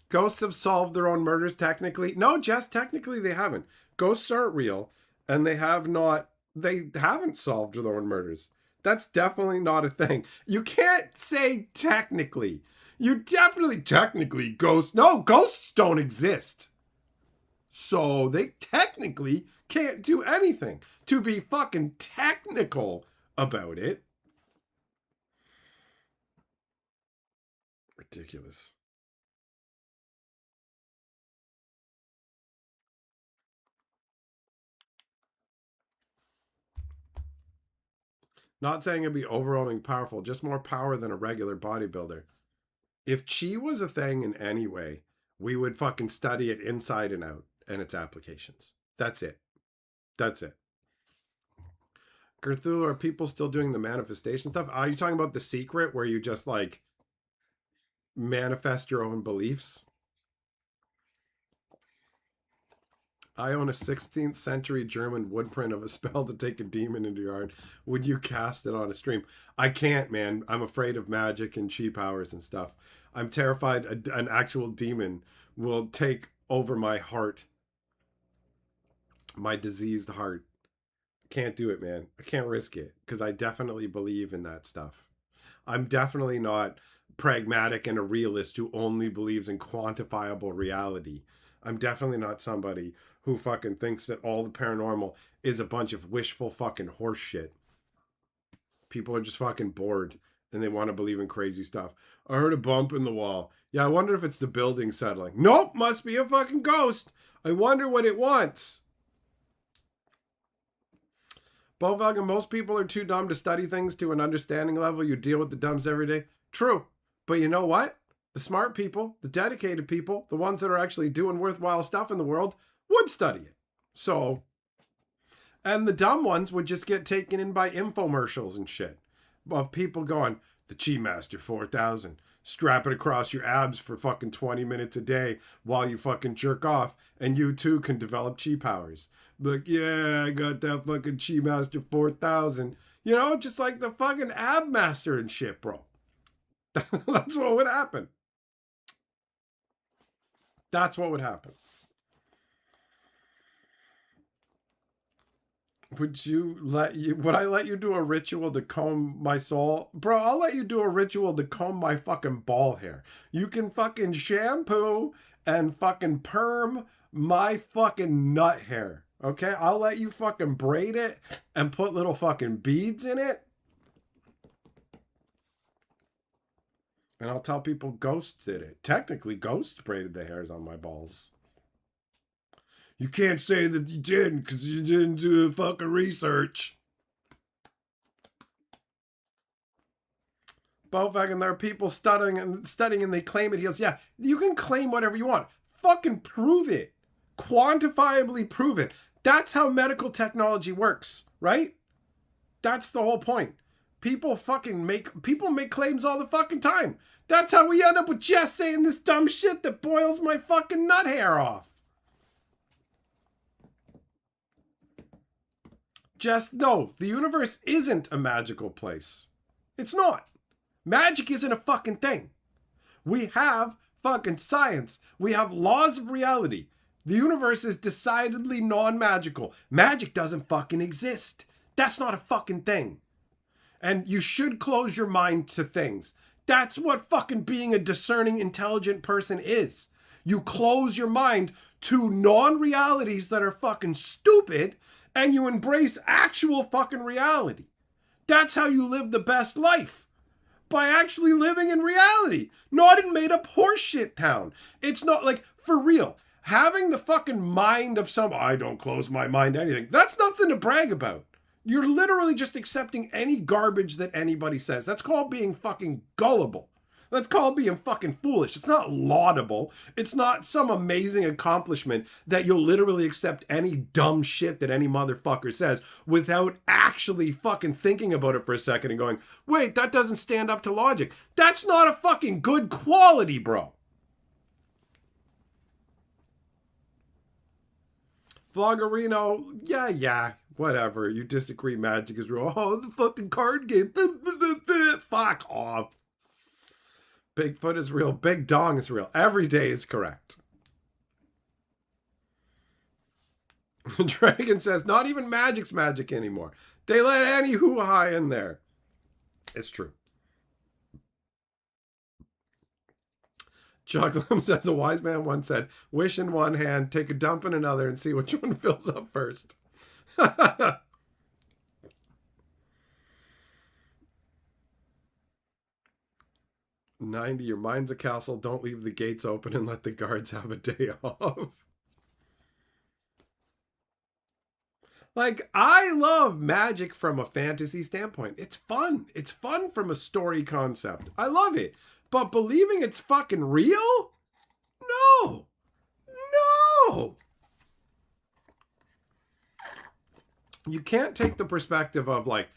Ghosts have solved their own murders technically. No, Jess, technically they haven't. Ghosts aren't real, and they haven't solved their own murders. That's definitely not a thing. You can't say technically. You definitely technically ghosts. No, ghosts don't exist. So they technically can't do anything. To be fucking technical about it. Ridiculous. Not saying it'd be overwhelming powerful, just more power than a regular bodybuilder. If chi was a thing in any way, we would fucking study it inside and out and its applications. That's it. That's it. Gerthulu, are people still doing the manifestation stuff? Are you talking about The Secret where you just like manifest your own beliefs? I own a 16th century German woodprint of a spell to take a demon into your heart. Would you cast it on a stream? I can't, man. I'm afraid of magic and chi powers and stuff. I'm terrified an actual demon will take over my heart. My diseased heart. Can't do it, man. I can't risk it because I definitely believe in that stuff. I'm definitely not pragmatic and a realist who only believes in quantifiable reality. I'm definitely not somebody who fucking thinks that all the paranormal is a bunch of wishful fucking horse shit. People are just fucking bored and they want to believe in crazy stuff. I heard a bump in the wall. Yeah, I wonder if it's the building settling. Nope, must be a fucking ghost. I wonder what it wants. Bovag, most people are too dumb to study things to an understanding level. You deal with the dumbs every day. True. But you know what? The smart people, the dedicated people, the ones that are actually doing worthwhile stuff in the world would study it. So, and the dumb ones would just get taken in by infomercials and shit of people going, the Chi Master 4000, strap it across your abs for fucking 20 minutes a day while you fucking jerk off, and you too can develop chi powers. Like, yeah, I got that fucking Chi Master 4000. You know, just like the fucking Ab Master and shit, bro. That's what would happen. That's what would happen. Would I let you do a ritual to comb my soul? Bro, I'll let you do a ritual to comb my fucking ball hair. You can fucking shampoo and fucking perm my fucking nut hair. Okay? I'll let you fucking braid it and put little fucking beads in it. And I'll tell people Ghost did it. Technically, Ghost braided the hairs on my balls. You can't say that you didn't because you didn't do the fucking research. Bofag, there are people studying and they claim it. He goes, yeah, you can claim whatever you want. Fucking prove it. Quantifiably prove it. That's how medical technology works, right? That's the whole point. People make claims all the fucking time. That's how we end up with Jess saying this dumb shit that boils my fucking nut hair off. Jess, no, the universe isn't a magical place. It's not. Magic isn't a fucking thing. We have fucking science. We have laws of reality. The universe is decidedly non-magical. Magic doesn't fucking exist. That's not a fucking thing. And you should close your mind to things. That's what fucking being a discerning, intelligent person is. You close your mind to non-realities that are fucking stupid and you embrace actual fucking reality. That's how you live the best life. By actually living in reality. Not in made up horseshit town. It's not like, for real. Having the fucking mind of some, I don't close my mind to anything. That's nothing to brag about. You're literally just accepting any garbage that anybody says. That's called being fucking gullible. That's called being fucking foolish. It's not laudable. It's not some amazing accomplishment that you'll literally accept any dumb shit that any motherfucker says without actually fucking thinking about it for a second and going, wait, that doesn't stand up to logic. That's not a fucking good quality, bro. Vloggerino, yeah, whatever. You disagree, magic is real. Oh, the fucking card game. Fuck off. Bigfoot is real. Big dong is real. Every day is correct. Dragon says, not even magic's magic anymore. They let any hoo-ha in there. It's true. Chucklam says, a wise man once said, wish in one hand, take a dump in another, and see which one fills up first. 90, your mind's a castle. Don't leave the gates open and let the guards have a day off. Like, I love magic from a fantasy standpoint. It's fun. It's fun from a story concept. I love it. But believing it's fucking real? No. No. You can't take the perspective of like,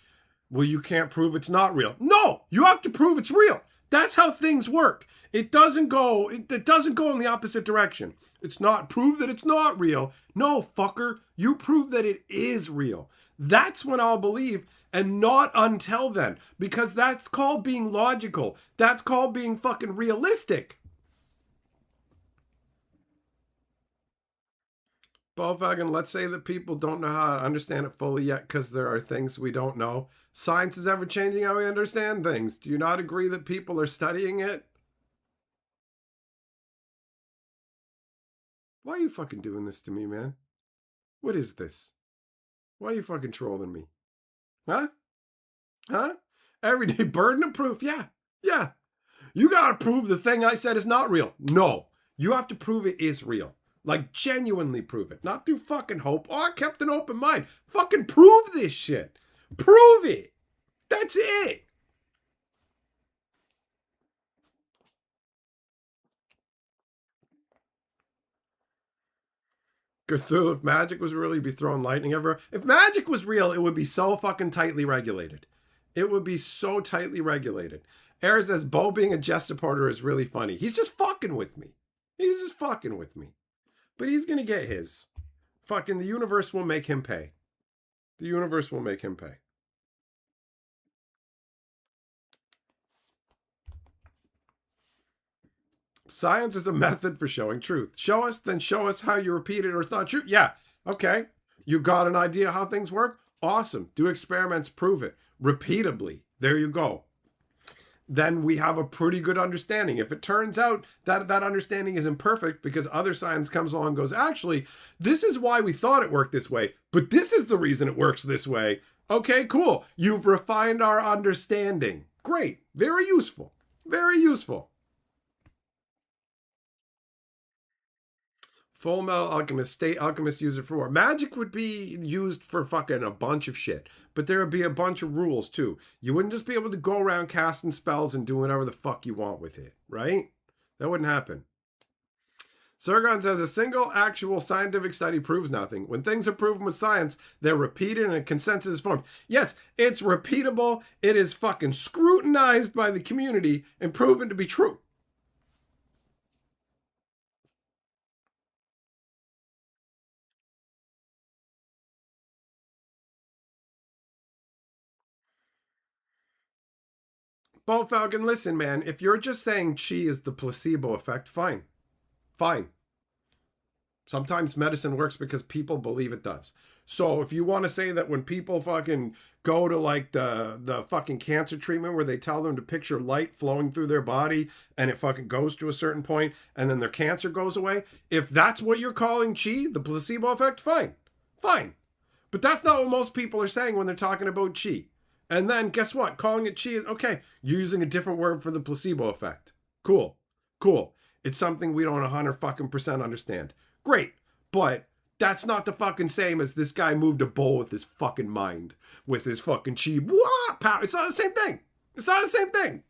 well, you can't prove it's not real. No, you have to prove it's real. That's how things work. It doesn't go in the opposite direction. It's not prove that it's not real. No, fucker, you prove that it is real. That's when I'll believe, and not until then, because that's called being logical. That's called being fucking realistic. Bowfagan, let's say that people don't know how to understand it fully yet because there are things we don't know. Science is ever changing how we understand things. Do you not agree that people are studying it? Why are you fucking doing this to me, man? What is this? Why are you fucking trolling me? Huh? Huh? Everyday burden of proof. Yeah. You gotta prove the thing I said is not real. No. You have to prove it is real. Like, genuinely prove it. Not through fucking hope. Oh, I kept an open mind. Fucking prove this shit. Prove it. That's it. Cthulhu, if magic was real, you'd be throwing lightning everywhere. If magic was real, it would be so fucking tightly regulated. It would be so tightly regulated. Era says, Bo being a Jess supporter is really funny. He's just fucking with me. He's just fucking with me. But he's going to get his. Fucking the universe will make him pay. The universe will make him pay. Science is a method for showing truth. Show us, then show us how you repeated or thought true. Yeah, okay. You got an idea how things work? Awesome. Do experiments, prove it. Repeatably. There you go. Then we have a pretty good understanding. If it turns out that that understanding is imperfect because other science comes along and goes, actually, this is why we thought it worked this way, but this is the reason it works this way. Okay, cool. You've refined our understanding. Great. Very useful. Very useful. Full Metal Alchemist, State Alchemist use it for war. Magic would be used for fucking a bunch of shit. But there would be a bunch of rules too. You wouldn't just be able to go around casting spells and doing whatever the fuck you want with it, right? That wouldn't happen. Sargon says, a single actual scientific study proves nothing. When things are proven with science, they're repeated and a consensus is formed. Yes, it's repeatable. It is fucking scrutinized by the community and proven to be true. Bo Falcon, listen, man, if you're just saying chi is the placebo effect, fine. Fine. Sometimes medicine works because people believe it does. So if you want to say that when people fucking go to like the fucking cancer treatment where they tell them to picture light flowing through their body and it fucking goes to a certain point and then their cancer goes away, if that's what you're calling chi, the placebo effect, fine. Fine. But that's not what most people are saying when they're talking about chi. And then guess what? Calling it chi is okay. You're using a different word for the placebo effect. Cool. It's something we don't 100% understand. Great. But that's not the fucking same as this guy moved a bowl with his fucking mind, with his fucking chi. Power. It's not the same thing. It's not the same thing.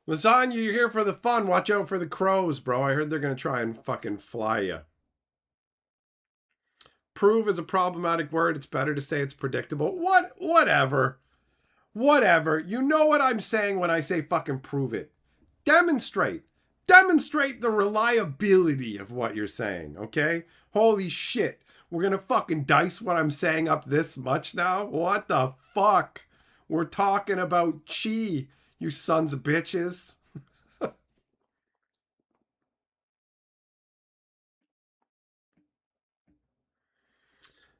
Lasagna, you're here for the fun. Watch out for the crows, bro. I heard they're going to try and fucking fly you. Prove is a problematic word. It's better to say it's predictable. Whatever. Whatever. You know what I'm saying when I say fucking prove it. Demonstrate. Demonstrate the reliability of what you're saying, okay? Holy shit. We're going to fucking dice what I'm saying up this much now? What the fuck? We're talking about chi, you sons of bitches.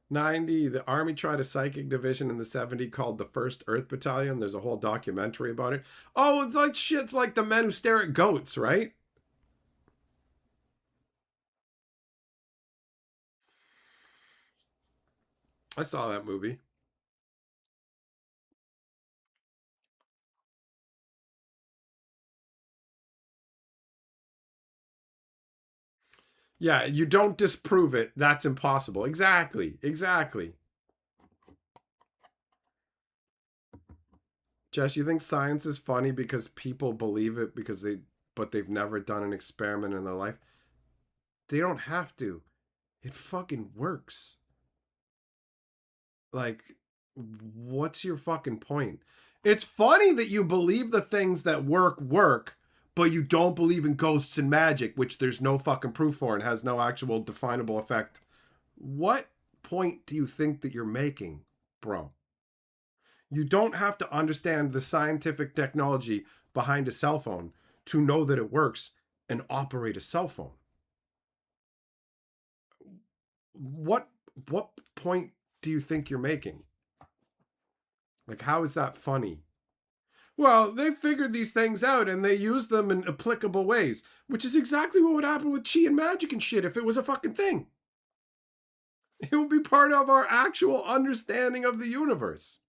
90, the Army tried a psychic division in the 70s called the 1st Earth Battalion. There's a whole documentary about it. Oh, it's like shit's like the men who stare at goats, right? I saw that movie. Yeah, you don't disprove it. That's impossible. Exactly. Exactly. Jess, you think science is funny because people believe it but they've never done an experiment in their life? They don't have to. It fucking works. Like, what's your fucking point? It's funny that you believe the things that work, but you don't believe in ghosts and magic, which there's no fucking proof for and has no actual definable effect. What point do you think that you're making, bro? You don't have to understand the scientific technology behind a cell phone to know that it works and operate a cell phone. What what point do you think you're making? Like, how is that funny? Well, they figured these things out and they use them in applicable ways, which is exactly what would happen with chi and magic and shit if it was a fucking thing. It would be part of our actual understanding of the universe.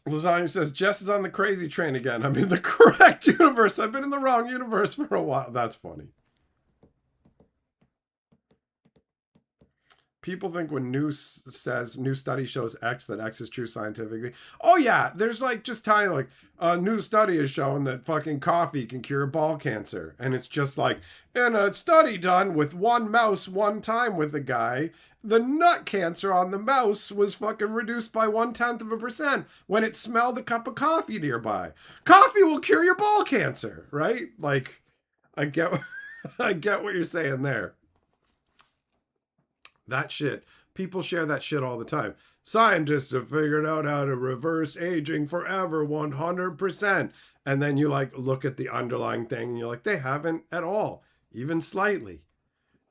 Lasagna says, Jess is on the crazy train again. I'm in the correct universe. I've been in the wrong universe for a while. That's funny. People think when news says new study shows X that X is true scientifically. Oh yeah, there's like just tiny like a new study has shown that fucking coffee can cure ball cancer, and it's just like in a study done with one mouse one time with a guy, the nut cancer on the mouse was fucking reduced by 0.1% when it smelled a cup of coffee nearby. Coffee will cure your ball cancer, right? Like, I get, I get what you're saying there. That shit, people share that shit all the time. Scientists have figured out how to reverse aging forever 100%. And then you like look at the underlying thing and you're like, they haven't at all, even slightly.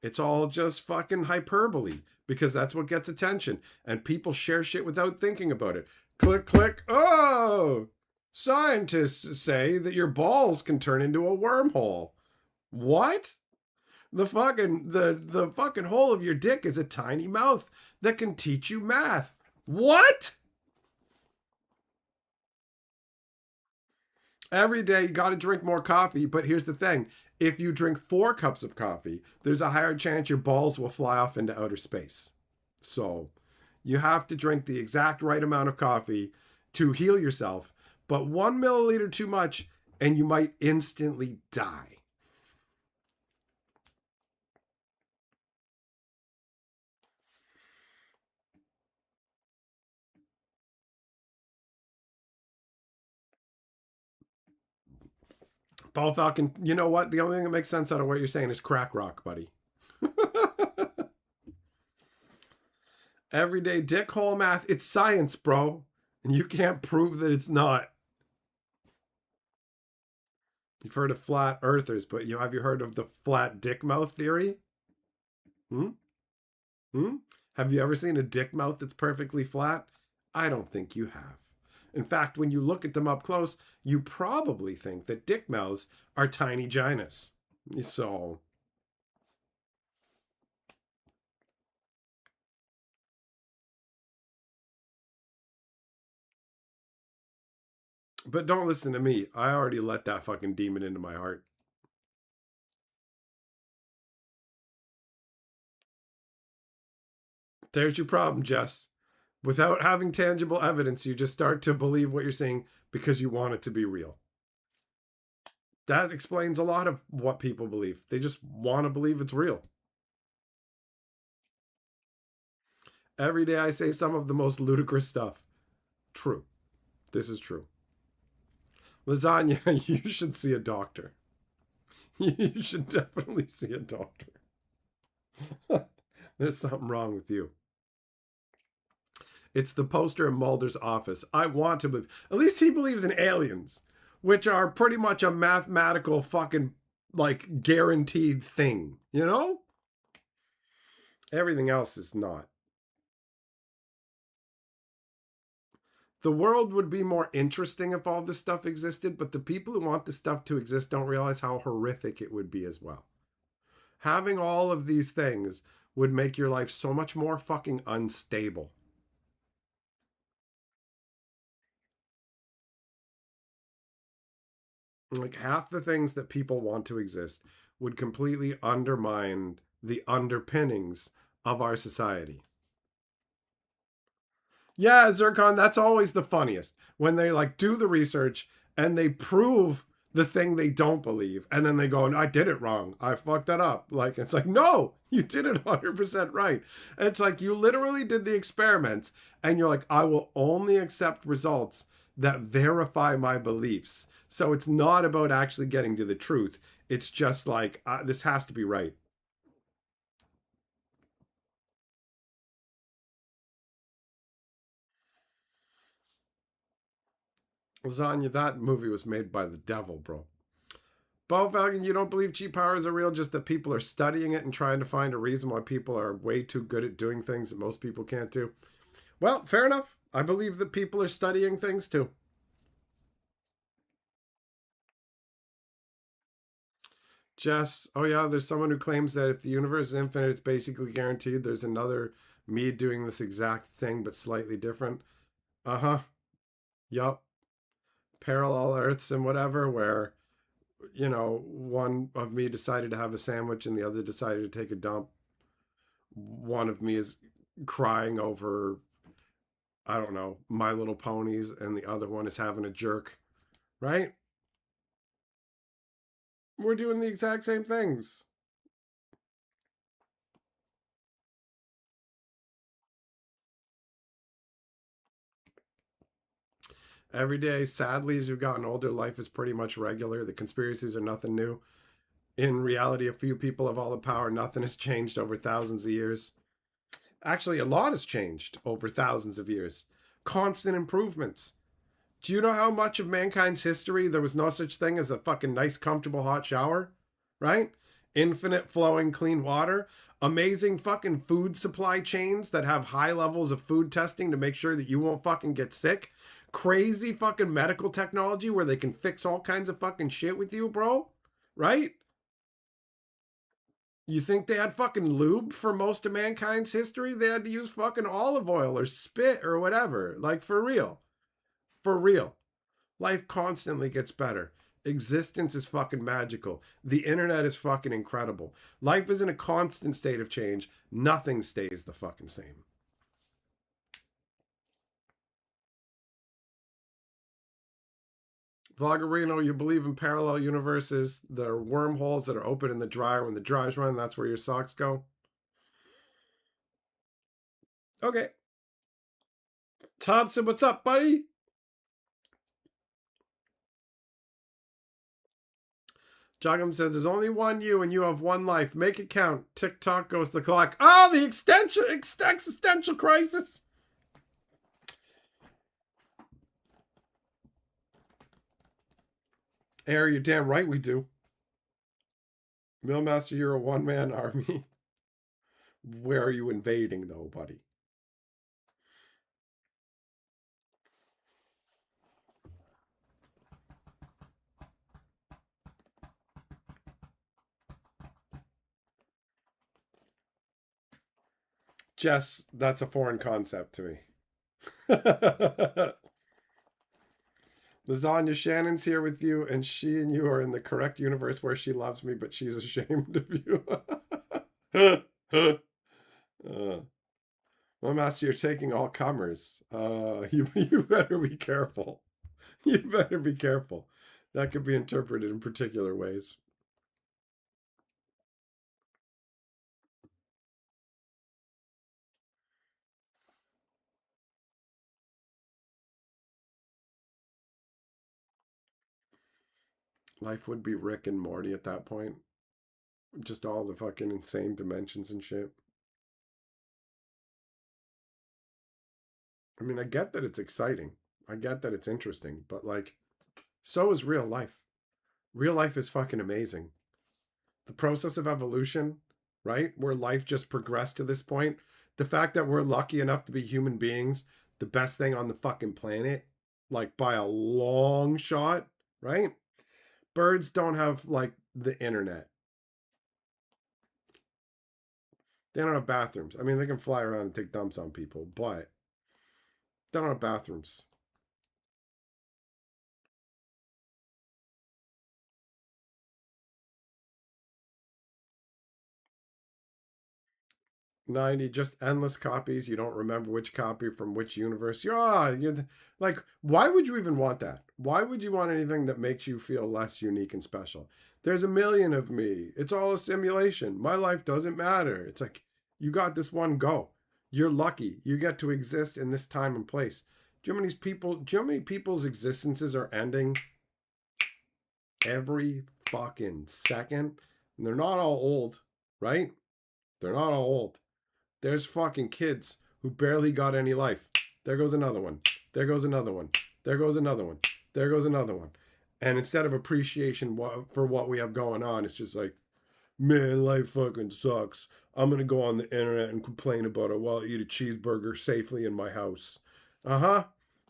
It's all just fucking hyperbole because that's what gets attention. And people share shit without thinking about it. Click, click. Oh, scientists say that your balls can turn into a wormhole. What? The fucking hole of your dick is a tiny mouth that can teach you math. What? Every day you got to drink more coffee, but here's the thing. If you drink 4 cups of coffee, there's a higher chance your balls will fly off into outer space. So, you have to drink the exact right amount of coffee to heal yourself, but 1 milliliter too much and you might instantly die. Paul Falcon, you know what? The only thing that makes sense out of what you're saying is crack rock, buddy. Everyday dick hole math. It's science, bro. And you can't prove that it's not. You've heard of flat earthers, but have you heard of the flat dick mouth theory? Hmm? Hmm? Have you ever seen a dick mouth that's perfectly flat? I don't think you have. In fact, when you look at them up close, you probably think that dick mouths are tiny ginas. So, but don't listen to me. I already let that fucking demon into my heart. There's your problem, Jess. Without having tangible evidence, you just start to believe what you're saying because you want it to be real. That explains a lot of what people believe. They just want to believe it's real. Every day I say some of the most ludicrous stuff. True. This is true. Lasagna, you should see a doctor. You should definitely see a doctor. There's something wrong with you. It's the poster in Mulder's office. I want to believe. At least he believes in aliens, which are pretty much a mathematical fucking like guaranteed thing, you know? Everything else is not. The world would be more interesting if all this stuff existed, but the people who want this stuff to exist don't realize how horrific it would be as well. Having all of these things would make your life so much more fucking unstable. Like half the things that people want to exist would completely undermine the underpinnings of our society. Yeah, Zircon, that's always the funniest. When they like do the research and they prove the thing they don't believe, and then they go, I did it wrong. I fucked that up. Like, it's like, no, you did it 100% right. And it's like, you literally did the experiments, and you're like, I will only accept results that verify my beliefs. So it's not about actually getting to the truth. It's just like, this has to be right. Lasagna, that movie was made by the devil, bro. Bo Falcon, you don't believe cheap powers are real, just that people are studying it and trying to find a reason why people are way too good at doing things that most people can't do. Well, fair enough. I believe that people are studying things too. Jess, oh yeah, there's someone who claims that if the universe is infinite, it's basically guaranteed there's another me doing this exact thing but slightly different. Uh huh. Yup. Parallel Earths and whatever, where, one of me decided to have a sandwich and the other decided to take a dump. One of me is crying over, I don't know, My Little Ponies, and the other one is having a jerk, right? We're doing the exact same things. Every day, sadly, as you've gotten older, life is pretty much regular. The conspiracies are nothing new. In reality, a few people have all the power. Nothing has changed over thousands of years. Actually, a lot has changed over thousands of years. Constant improvements. Do you know how much of mankind's history there was no such thing as a fucking nice, comfortable hot shower? Right? Infinite flowing clean water. Amazing fucking food supply chains that have high levels of food testing to make sure that you won't fucking get sick. Crazy fucking medical technology where they can fix all kinds of fucking shit with you, bro. Right? You think they had fucking lube for most of mankind's history? They had to use fucking olive oil or spit or whatever. Like, for real. For real. Life constantly gets better. Existence is fucking magical. The internet is fucking incredible. Life is in a constant state of change. Nothing stays the fucking same. Vloggerino, you believe in parallel universes. There are wormholes that are open in the dryer. When the dryer's running, that's where your socks go. Okay. Thompson, what's up, buddy? Joggum says, there's only one you and you have one life. Make it count. Tick-tock goes the clock. Oh, the existential crisis. Air, you're damn right we do. Millmaster, you're a one-man army. Where are you invading, though, buddy? Jess, that's a foreign concept to me. Lasagna Shannon's here with you, and she and you are in the correct universe where she loves me, but she's ashamed of you. Well, Master, you're taking all comers. You better be careful. You better be careful. That could be interpreted in particular ways. Life would be Rick and Morty at that point. Just all the fucking insane dimensions and shit. I mean, I get that it's exciting. I get that it's interesting, but like, so is real life. Real life is fucking amazing. The process of evolution, right? Where life just progressed to this point. The fact that we're lucky enough to be human beings, the best thing on the fucking planet, like by a long shot, right? Birds don't have like the internet. They don't have bathrooms. I mean, they can fly around and take dumps on people, but they don't have bathrooms. 90, just endless copies. You don't remember which copy from which universe. You're like, why would you even want that? Why would you want anything that makes you feel less unique and special? There's a million of me. It's all a simulation. My life doesn't matter. It's like, you got this one go. You're lucky. You get to exist in this time and place. Do you know how many people's existences are ending every fucking second? And they're not all old, right? They're not all old. There's fucking kids who barely got any life. There goes another one. There goes another one. There goes another one. There goes another one. And instead of appreciation for what we have going on, it's just like, man, life fucking sucks. I'm going to go on the internet and complain about it while I eat a cheeseburger safely in my house. Uh-huh.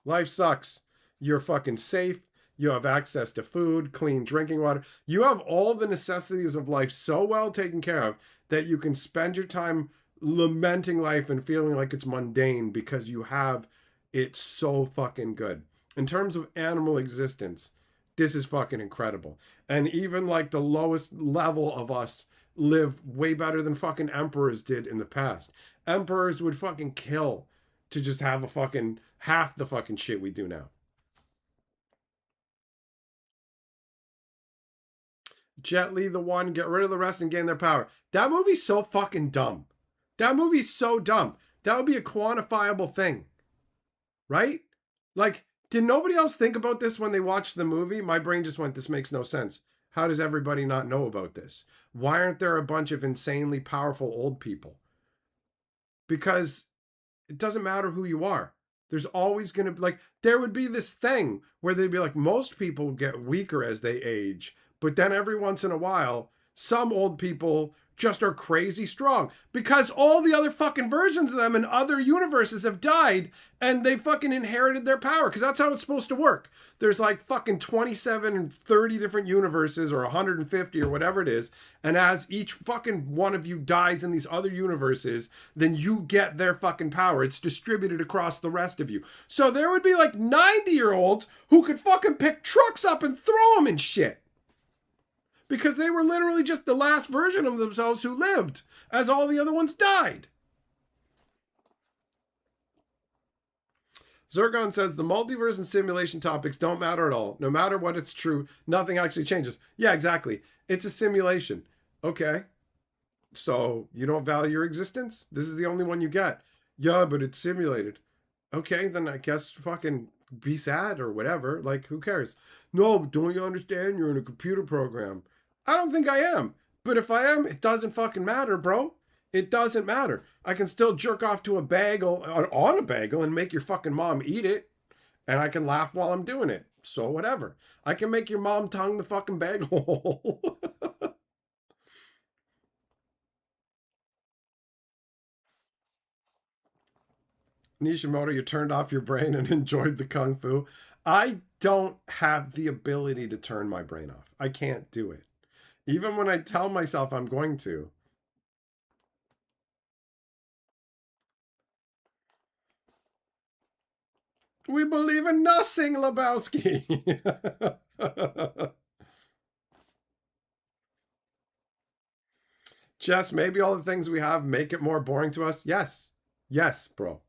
Life sucks. You're fucking safe. You have access to food, clean drinking water. You have all the necessities of life so well taken care of that you can spend your time lamenting life and feeling like it's mundane because you have it so fucking good. In terms of animal existence, this is fucking incredible. And even like the lowest level of us live way better than fucking emperors did in the past. Emperors would fucking kill to just have a fucking half the fucking shit we do now. Jet Li the one, get rid of the rest and gain their power. That movie's so fucking dumb. That movie's so dumb. That would be a quantifiable thing, right? Like, did nobody else think about this when they watched the movie? My brain just went, this makes no sense. How does everybody not know about this? Why aren't there a bunch of insanely powerful old people? Because it doesn't matter who you are. There's always going to be like, there would be this thing where they'd be like, most people get weaker as they age, but then every once in a while, some old people just are crazy strong because all the other fucking versions of them in other universes have died and they fucking inherited their power because that's how it's supposed to work. There's like fucking 27 and 30 different universes or 150 or whatever it is. And as each fucking one of you dies in these other universes, then you get their fucking power. It's distributed across the rest of you. So there would be like 90-year-olds who could fucking pick trucks up and throw them and shit. Because they were literally just the last version of themselves who lived, as all the other ones died. Zergon says the multiverse and simulation topics don't matter at all. No matter what, it's true. Nothing actually changes. Yeah, exactly. It's a simulation. Okay. So you don't value your existence? This is the only one you get. Yeah, but it's simulated. Okay, then I guess fucking be sad or whatever. Like, who cares? No, but don't you understand? You're in a computer program. I don't think I am. But if I am, it doesn't fucking matter, bro. It doesn't matter. I can still jerk off to a bagel, on a bagel, and make your fucking mom eat it. And I can laugh while I'm doing it. So whatever. I can make your mom tongue the fucking bagel. Nishimoto, you turned off your brain and enjoyed the kung fu. I don't have the ability to turn my brain off. I can't do it. Even when I tell myself I'm going to. We believe in nothing, Lebowski. Jess, maybe all the things we have make it more boring to us. Yes. Yes, bro.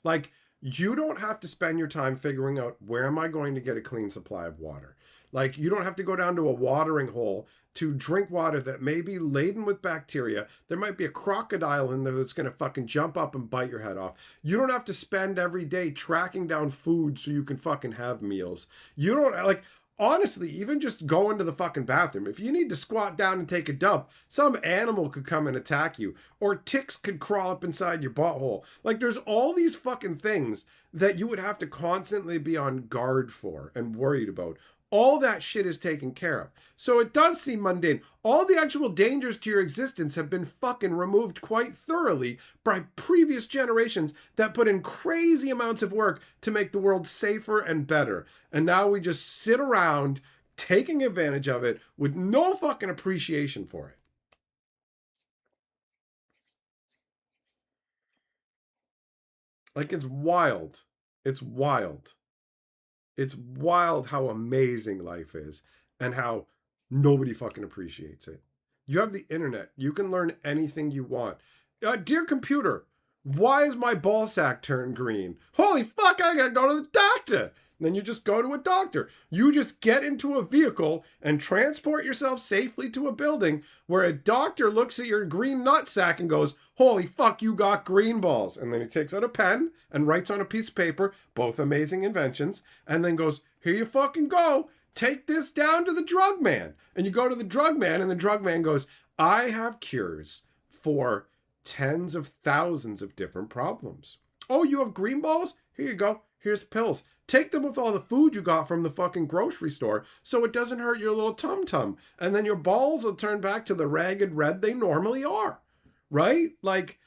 Like, you don't have to spend your time figuring out where am I going to get a clean supply of water. Like, you don't have to go down to a watering hole to drink water that may be laden with bacteria. There might be a crocodile in there that's going to fucking jump up and bite your head off. You don't have to spend every day tracking down food so you can fucking have meals. You don't, like, honestly, even just go into the fucking bathroom. If you need to squat down and take a dump, some animal could come and attack you. Or ticks could crawl up inside your butthole. Like, there's all these fucking things that you would have to constantly be on guard for and worried about. All that shit is taken care of. So it does seem mundane. All the actual dangers to your existence have been fucking removed quite thoroughly by previous generations that put in crazy amounts of work to make the world safer and better. And now we just sit around taking advantage of it with no fucking appreciation for it. Like, it's wild. It's wild. It's wild how amazing life is and how nobody fucking appreciates it. You have the internet. You can learn anything you want. Dear computer, why is my ball sack turned green? Holy fuck, I gotta go to the doctor. And then you just go to a doctor. You just get into a vehicle and transport yourself safely to a building where a doctor looks at your green nut sack and goes, holy fuck, you got green balls. And then he takes out a pen and writes on a piece of paper, both amazing inventions, and then goes, here you fucking go. Take this down to the drug man. And you go to the drug man and the drug man goes, I have cures for tens of thousands of different problems. Oh, you have green balls? Here you go. Here's pills. Take them with all the food you got from the fucking grocery store so it doesn't hurt your little tum-tum. And then your balls will turn back to the ragged red they normally are. Right? Like,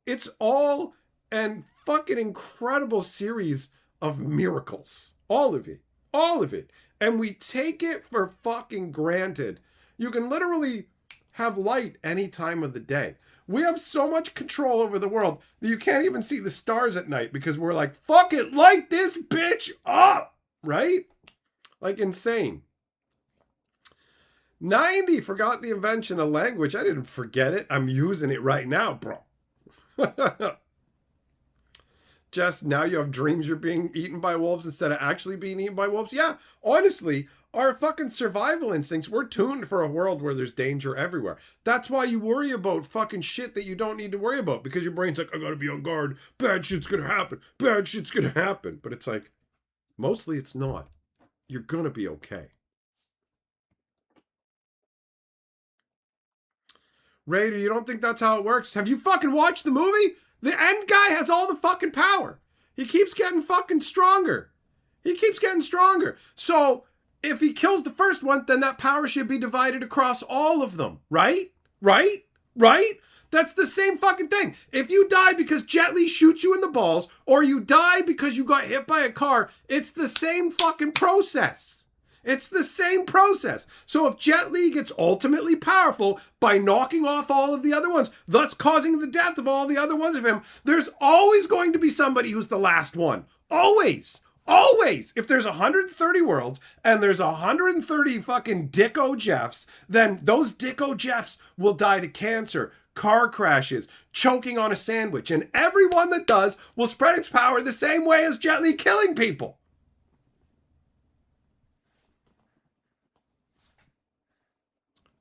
it's all an fucking incredible series of miracles. All of it. All of it. And we take it for fucking granted. You can literally have light any time of the day. We have so much control over the world that you can't even see the stars at night because we're like, fuck it, light this bitch up, right? Like, insane. 90 forgot the invention of language. I didn't forget it. I'm using it right now, bro. Jess, now you have dreams you're being eaten by wolves instead of actually being eaten by wolves? Yeah, honestly, our fucking survival instincts, we're tuned for a world where there's danger everywhere. That's why you worry about fucking shit that you don't need to worry about, because your brain's like, I gotta be on guard. Bad shit's gonna happen. Bad shit's gonna happen. But it's like, mostly it's not. You're gonna be okay. Raider, you don't think that's how it works? Have you fucking watched the movie? The end guy has all the fucking power. He keeps getting fucking stronger. He keeps getting stronger. So, if he kills the first one, then that power should be divided across all of them. Right? Right? Right? That's the same fucking thing. If you die because Jet Li shoots you in the balls, or you die because you got hit by a car, it's the same fucking process. It's the same process. So if Jet Li gets ultimately powerful by knocking off all of the other ones, thus causing the death of all the other ones of him, there's always going to be somebody who's the last one. Always. Always. If there's 130 worlds and there's 130 fucking Dicko Jeffs, then those Dicko Jeffs will die to cancer, car crashes, choking on a sandwich, and everyone that does will spread its power the same way as Jet Li killing people.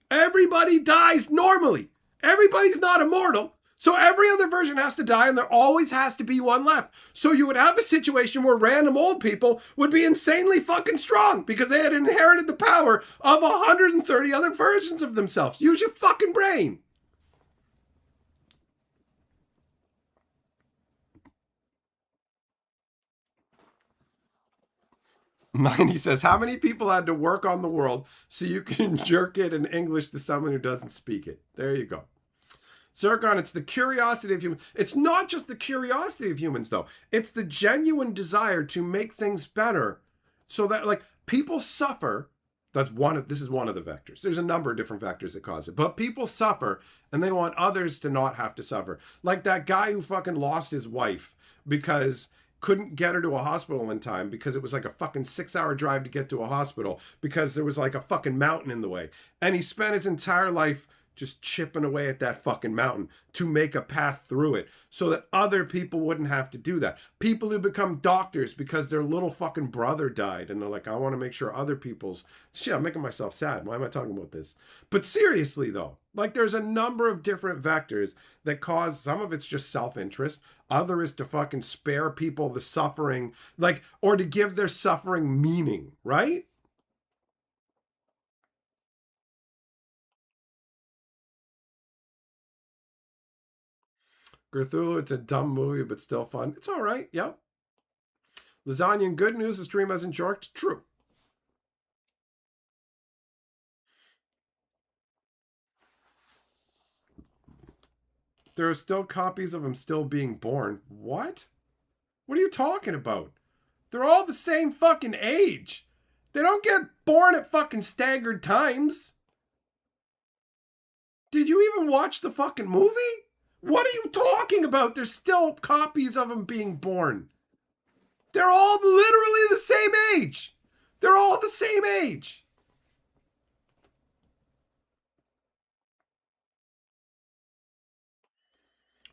Everybody dies normally. Everybody's not immortal. So every other version has to die and there always has to be one left. So you would have a situation where random old people would be insanely fucking strong because they had inherited the power of 130 other versions of themselves. Use your fucking brain. Mindy says, how many people had to work on the world so you can jerk it in English to someone who doesn't speak it? There you go. Zircon, it's the curiosity of humans. It's not just the curiosity of humans, though. It's the genuine desire to make things better so that, like, people suffer. This is one of the vectors. There's a number of different vectors that cause it. But people suffer, and they want others to not have to suffer. Like that guy who fucking lost his wife because couldn't get her to a hospital in time because it was like a fucking 6-hour drive to get to a hospital because there was like a fucking mountain in the way. And he spent his entire life just chipping away at that fucking mountain to make a path through it so that other people wouldn't have to do that. People who become doctors because their little fucking brother died and they're like, I want to make sure other people's... Shit, I'm making myself sad. Why am I talking about this? But seriously though, like there's a number of different vectors that cause... Some of it's just self-interest. Other is to fucking spare people the suffering, like, or to give their suffering meaning, right? Cthulhu, it's a dumb movie, but still fun. It's all right. Yep. Lasagna and good news, the stream hasn't jorked. True. There are still copies of him still being born. What? What are you talking about? They're all the same fucking age. They don't get born at fucking staggered times. Did you even watch the fucking movie? What are you talking about? There's still copies of him being born. They're all literally the same age. They're all the same age.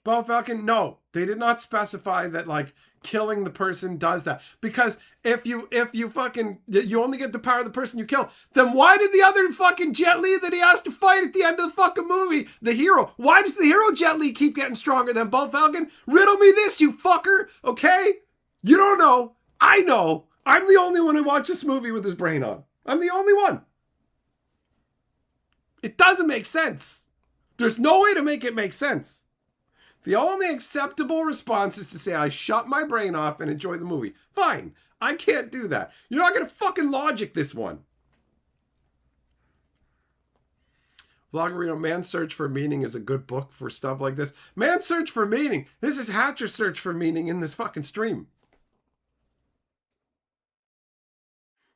Bo Falcon, no, they did not specify that like killing the person does that. Because if you fucking, you only get the power of the person you kill, then why did the other fucking Jet Li that he has to fight at the end of the fucking movie, the hero, why does the hero Jet Li keep getting stronger than Bo Falcon? Riddle me this, you fucker, okay? You don't know. I know. I'm the only one who watched this movie with his brain on. I'm the only one. It doesn't make sense. There's no way to make it make sense. The only acceptable response is to say, I shut my brain off and enjoy the movie. Fine. I can't do that. You're not going to fucking logic this one. Vloggerino, Man's Search for Meaning is a good book for stuff like this. Man's Search for Meaning. This is Hatcher's Search for Meaning in this fucking stream.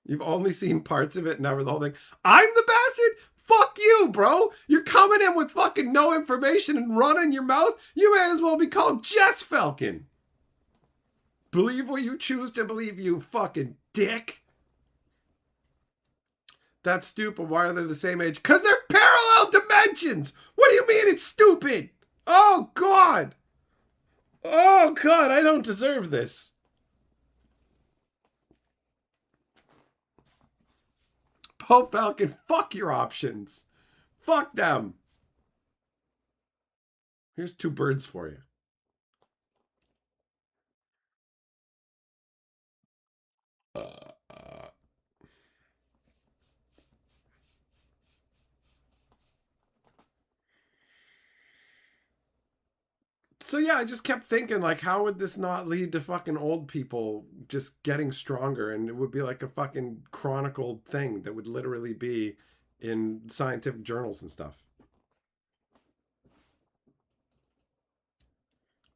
You've only seen parts of it, never the whole thing. I'm the bastard? Fuck you, bro. You're coming in with fucking no information and running your mouth. You may as well be called Jess Falcon. Believe what you choose to believe, you fucking dick. That's stupid. Why are they the same age? Because they're parallel dimensions. What do you mean it's stupid? Oh, God. Oh, God, I don't deserve this. Poe Falcon, fuck your options. Fuck them. Here's 2 birds for you. So yeah, I just kept thinking, like, how would this not lead to fucking old people just getting stronger? And it would be like a fucking chronicled thing that would literally be in scientific journals and stuff.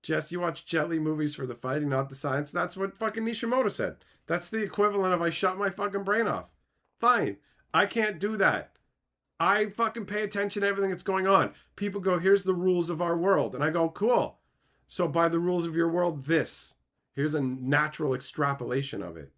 Jess, you watch Jet Li movies for the fighting, not the science. That's what fucking Nishimoto said. That's the equivalent of I shut my fucking brain off. Fine. I can't do that. I fucking pay attention to everything that's going on. People go, here's the rules of our world. And I go, cool. So by the rules of your world, this. Here's a natural extrapolation of it.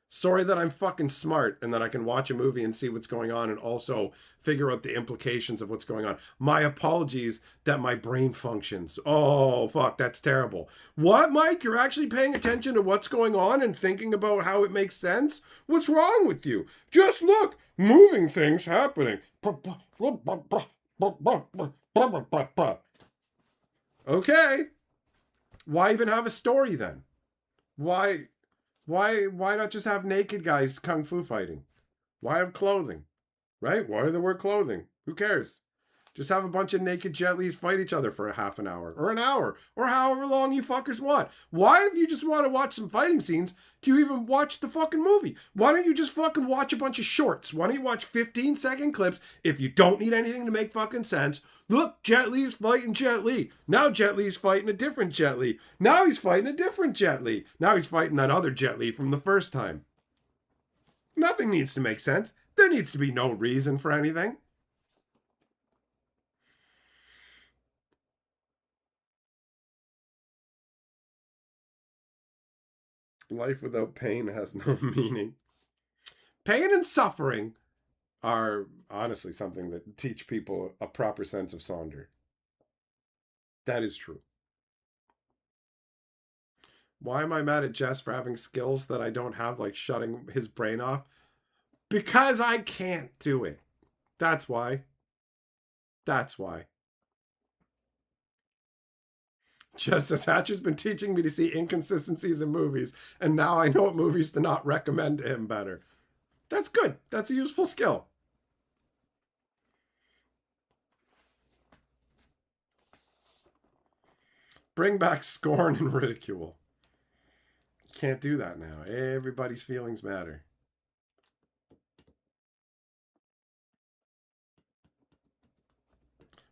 Sorry that I'm fucking smart and that I can watch a movie and see what's going on and also figure out the implications of what's going on. My apologies that my brain functions. Oh, fuck, that's terrible. What, Mike? You're actually paying attention to what's going on and thinking about how it makes sense? What's wrong with you? Just look, moving things happening. Okay. Why even have a story then? Why not just have naked guys kung fu fighting? Why have clothing? Right? Why do they wear clothing? Who cares? Just have a bunch of naked Jet Lis fight each other for a half an hour or an hour or however long you fuckers want. Why, if you just want to watch some fighting scenes, do you even watch the fucking movie? Why don't you just fucking watch a bunch of shorts? Why don't you watch 15-second clips if you don't need anything to make fucking sense? Look, Jet Li's fighting Jet Li. Now Jet Li's fighting a different Jet Li. Now he's fighting a different Jet Li. Now he's fighting that other Jet Li from the first time. Nothing needs to make sense. There needs to be no reason for anything. Life without pain has no meaning. Pain and suffering are honestly something that teach people a proper sense of Sonder. That is true. Why am I mad at Jess for having skills that I don't have, like shutting his brain off? Because I can't do it. That's why. That's why. Just as Hatcher's been teaching me to see inconsistencies in movies, and now I know what movies to not recommend to him better. That's good. That's a useful skill. Bring back scorn and ridicule. You can't do that now. Everybody's feelings matter.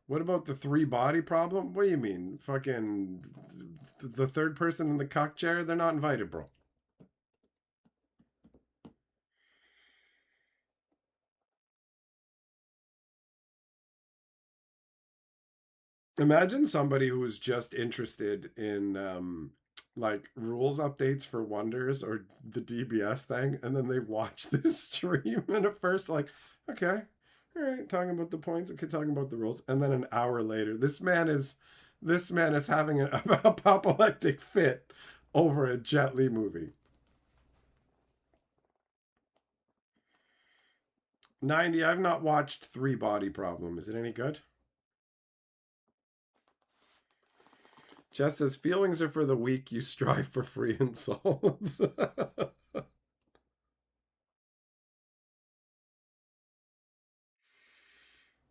What about the three body problem? What do you mean? Fucking the third person in the cock chair? They're not invited, bro. Imagine somebody who's just interested in like rules updates for Wonders or the DBS thing, and then they watch this stream and at first like, okay, all right, talking about the points, okay, talking about the rules, and then an hour later, this man is having an apoplectic fit over a Jet Li movie. 90, I've not watched Three Body Problem. Is it any good? Just as feelings are for the weak, you strive for free insults.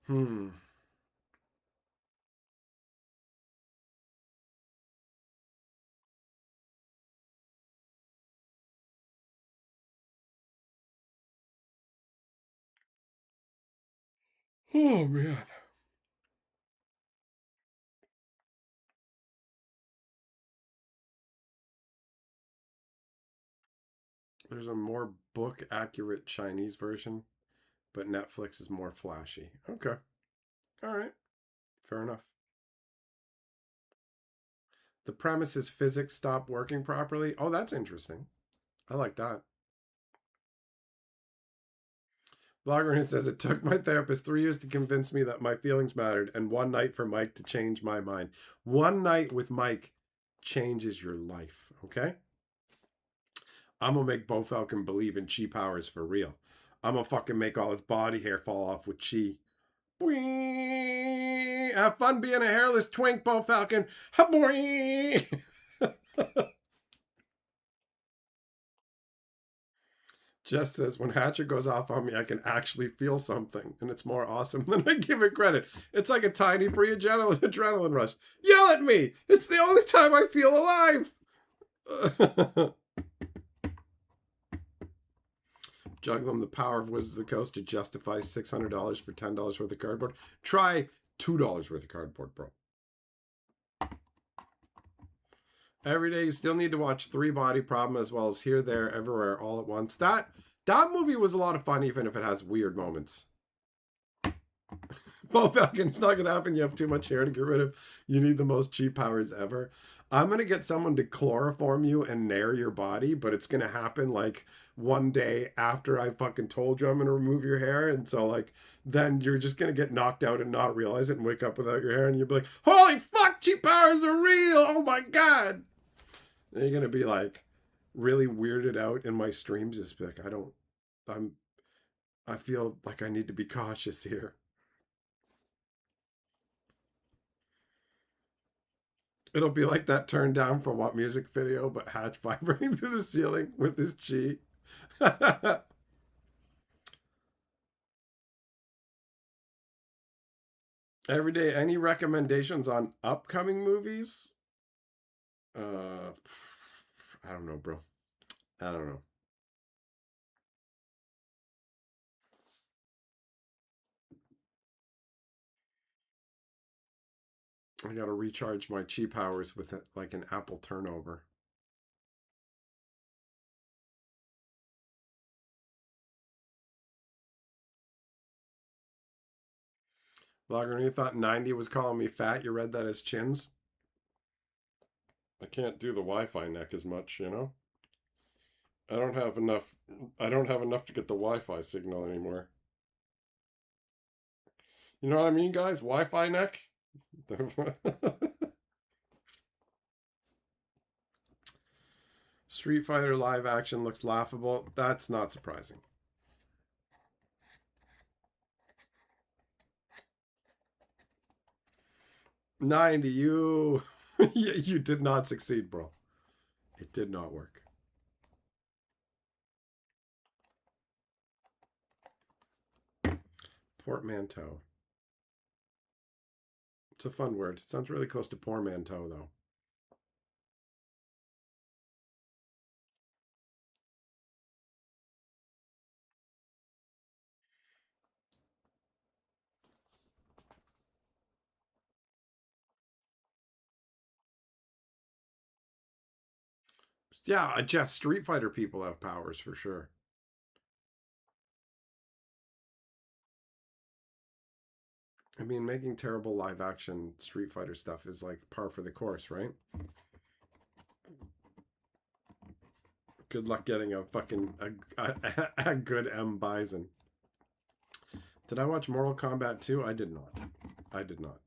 Hmm. Oh man. There's a more book accurate Chinese version, but Netflix is more flashy. Okay. All right. Fair enough. The premise is physics stopped working properly. Oh, that's interesting. I like that. Vlogger who says it took my therapist 3 years to convince me that my feelings mattered, and one night for Mike to change my mind. One night with Mike changes your life. Okay. I'm gonna make Bo Falcon believe in chi powers for real. I'm gonna fucking make all his body hair fall off with chi. Boing! Have fun being a hairless twink, Bo Falcon. Ha-boing! Jess says, when Hatcher goes off on me, I can actually feel something, and it's more awesome than I give it credit. It's like a tiny free adrenaline rush. Yell at me! It's the only time I feel alive! Juggle them the power of Wizards of the Coast to justify $600 for $10 worth of cardboard. Try $2 worth of cardboard, bro. Every day you still need to watch Three Body Problem as well as Here, There, Everywhere, All at Once. That movie was a lot of fun, even if it has weird moments. Bo Falcon, it's not gonna happen. You have too much hair to get rid of. You need the most cheap powers ever. I'm gonna get someone to chloroform you and nair your body, but it's gonna happen like one day after I fucking told you I'm gonna remove your hair, and so like then you're just gonna get knocked out and not realize it and wake up without your hair, and you'll be like, "Holy fuck, cheap powers are real! Oh my god!" And you're gonna be like really weirded out in my streams, just be like, I'm, I feel like I need to be cautious here. It'll be like that turn down for what music video, but Hatch vibrating through the ceiling with his chi. Every day, any recommendations on upcoming movies? Uh, I don't know, bro. I don't know. I gotta recharge my chi powers with like an apple turnover. Vlogger, you thought 90 was calling me fat? You read that as chins? I can't do the Wi Fi neck as much, you know? I don't have enough. I don't have enough to get the Wi-Fi signal anymore. You know what I mean, guys? Wi-Fi neck. Street Fighter live action looks laughable. That's not surprising. 90, you you did not succeed, bro. It did not work. Portmanteau. It's a fun word. It sounds really close to portmanteau, though. Yeah, just Street Fighter people have powers for sure. I mean, making terrible live action Street Fighter stuff is like par for the course, right? Good luck getting a fucking a good M Bison. Did I watch Mortal Kombat 2? I did not. I did not.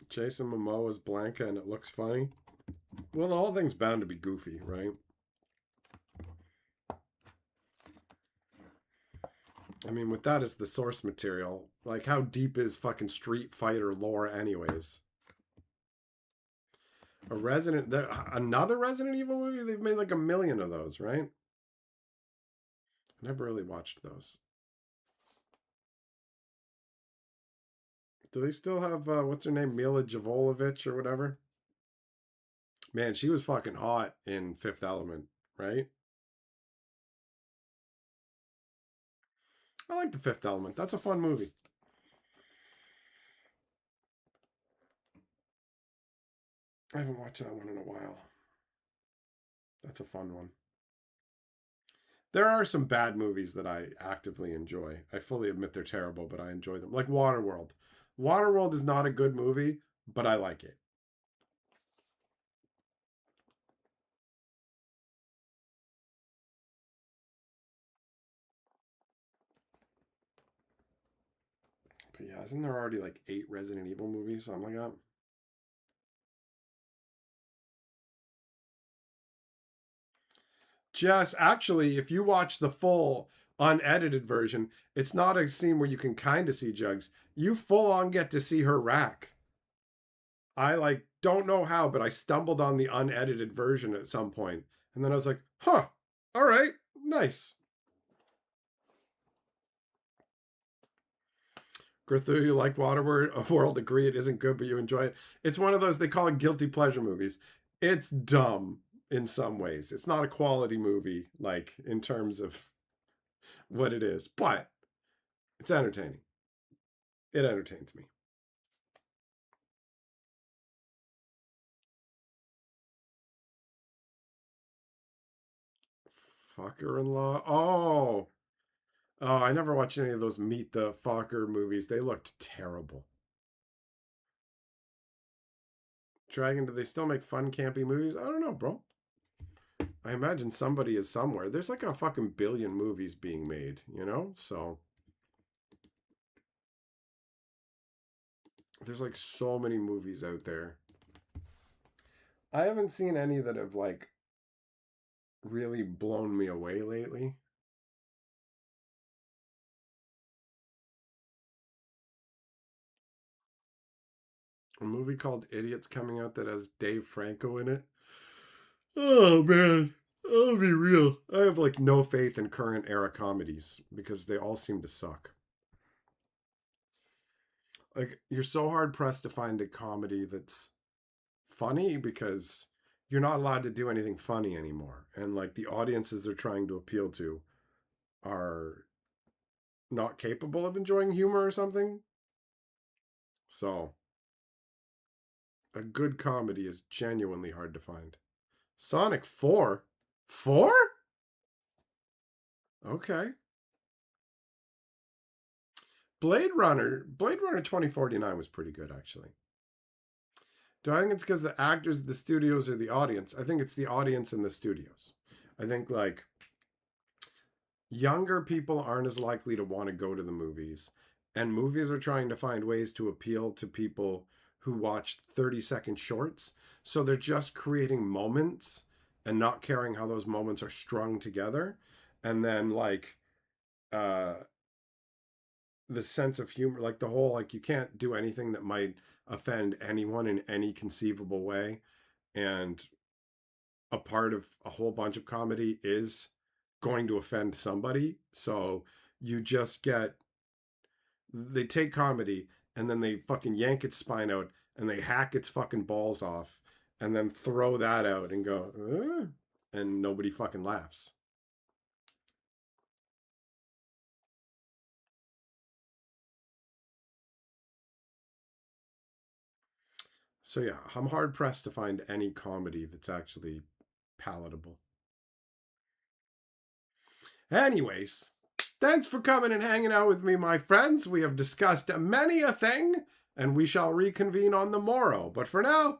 Jason Momoa is Blanca and it looks funny. Well, the whole thing's bound to be goofy, right? I mean, with that as the source material, like how deep is fucking Street Fighter lore, anyways? Another Resident Evil movie? They've made like a million of those, right? I never really watched those. Do they still have what's her name, Mila Jovovich or whatever? Man, she was fucking hot in Fifth Element, right? I like the Fifth Element. That's a fun movie. I haven't watched that one in a while. That's a fun one. There are some bad movies that I actively enjoy. I fully admit they're terrible, but I enjoy them. Like Waterworld. Waterworld is not a good movie, but I like it. But yeah, isn't there already like 8 Resident Evil movies, something like that? Jess, actually, if you watch the full unedited version, it's not a scene where you can kind of see Jugs. You full on get to see her rack. I like don't know how, but I stumbled on the unedited version at some point, and then I was like, "Huh, all right, nice." Grithu, you like Waterworld? World agree it isn't good, but you enjoy it. It's one of those they call it guilty pleasure movies. It's dumb in some ways. It's not a quality movie, like in terms of what it is, but it's entertaining. It entertains me. Fucker in Law. Oh, I never watched any of those Meet the Fokker movies. They looked terrible. Dragon, do they still make fun, campy movies? I don't know, bro. I imagine somebody is somewhere. There's like a fucking billion movies being made, you know? So there's like so many movies out there. I haven't seen any that have like really blown me away lately. A movie called Idiots coming out that has Dave Franco in it. Oh man, I'll be real. I have like no faith in current era comedies because they all seem to suck. Like you're so hard pressed to find a comedy that's funny because you're not allowed to do anything funny anymore. And like the audiences they're trying to appeal to are not capable of enjoying humor or something. So a good comedy is genuinely hard to find. Sonic 4? 4? Okay. Blade Runner 2049 was pretty good actually. Do I think it's because the actors, the studios, or the audience? I think it's the audience and the studios. I think like younger people aren't as likely to want to go to the movies, and movies are trying to find ways to appeal to people who watch 30-second shorts. So they're just creating moments and not caring how those moments are strung together. And then like uh the sense of humor, like the whole like you can't do anything that might offend anyone in any conceivable way. And a part of a whole bunch of comedy is going to offend somebody. So you just get, they take comedy and then they fucking yank its spine out and they hack its fucking balls off and then throw that out and go, and nobody fucking laughs. So yeah, I'm hard pressed to find any comedy that's actually palatable. Anyways, thanks for coming and hanging out with me, my friends. We have discussed many a thing, and we shall reconvene on the morrow. But for now,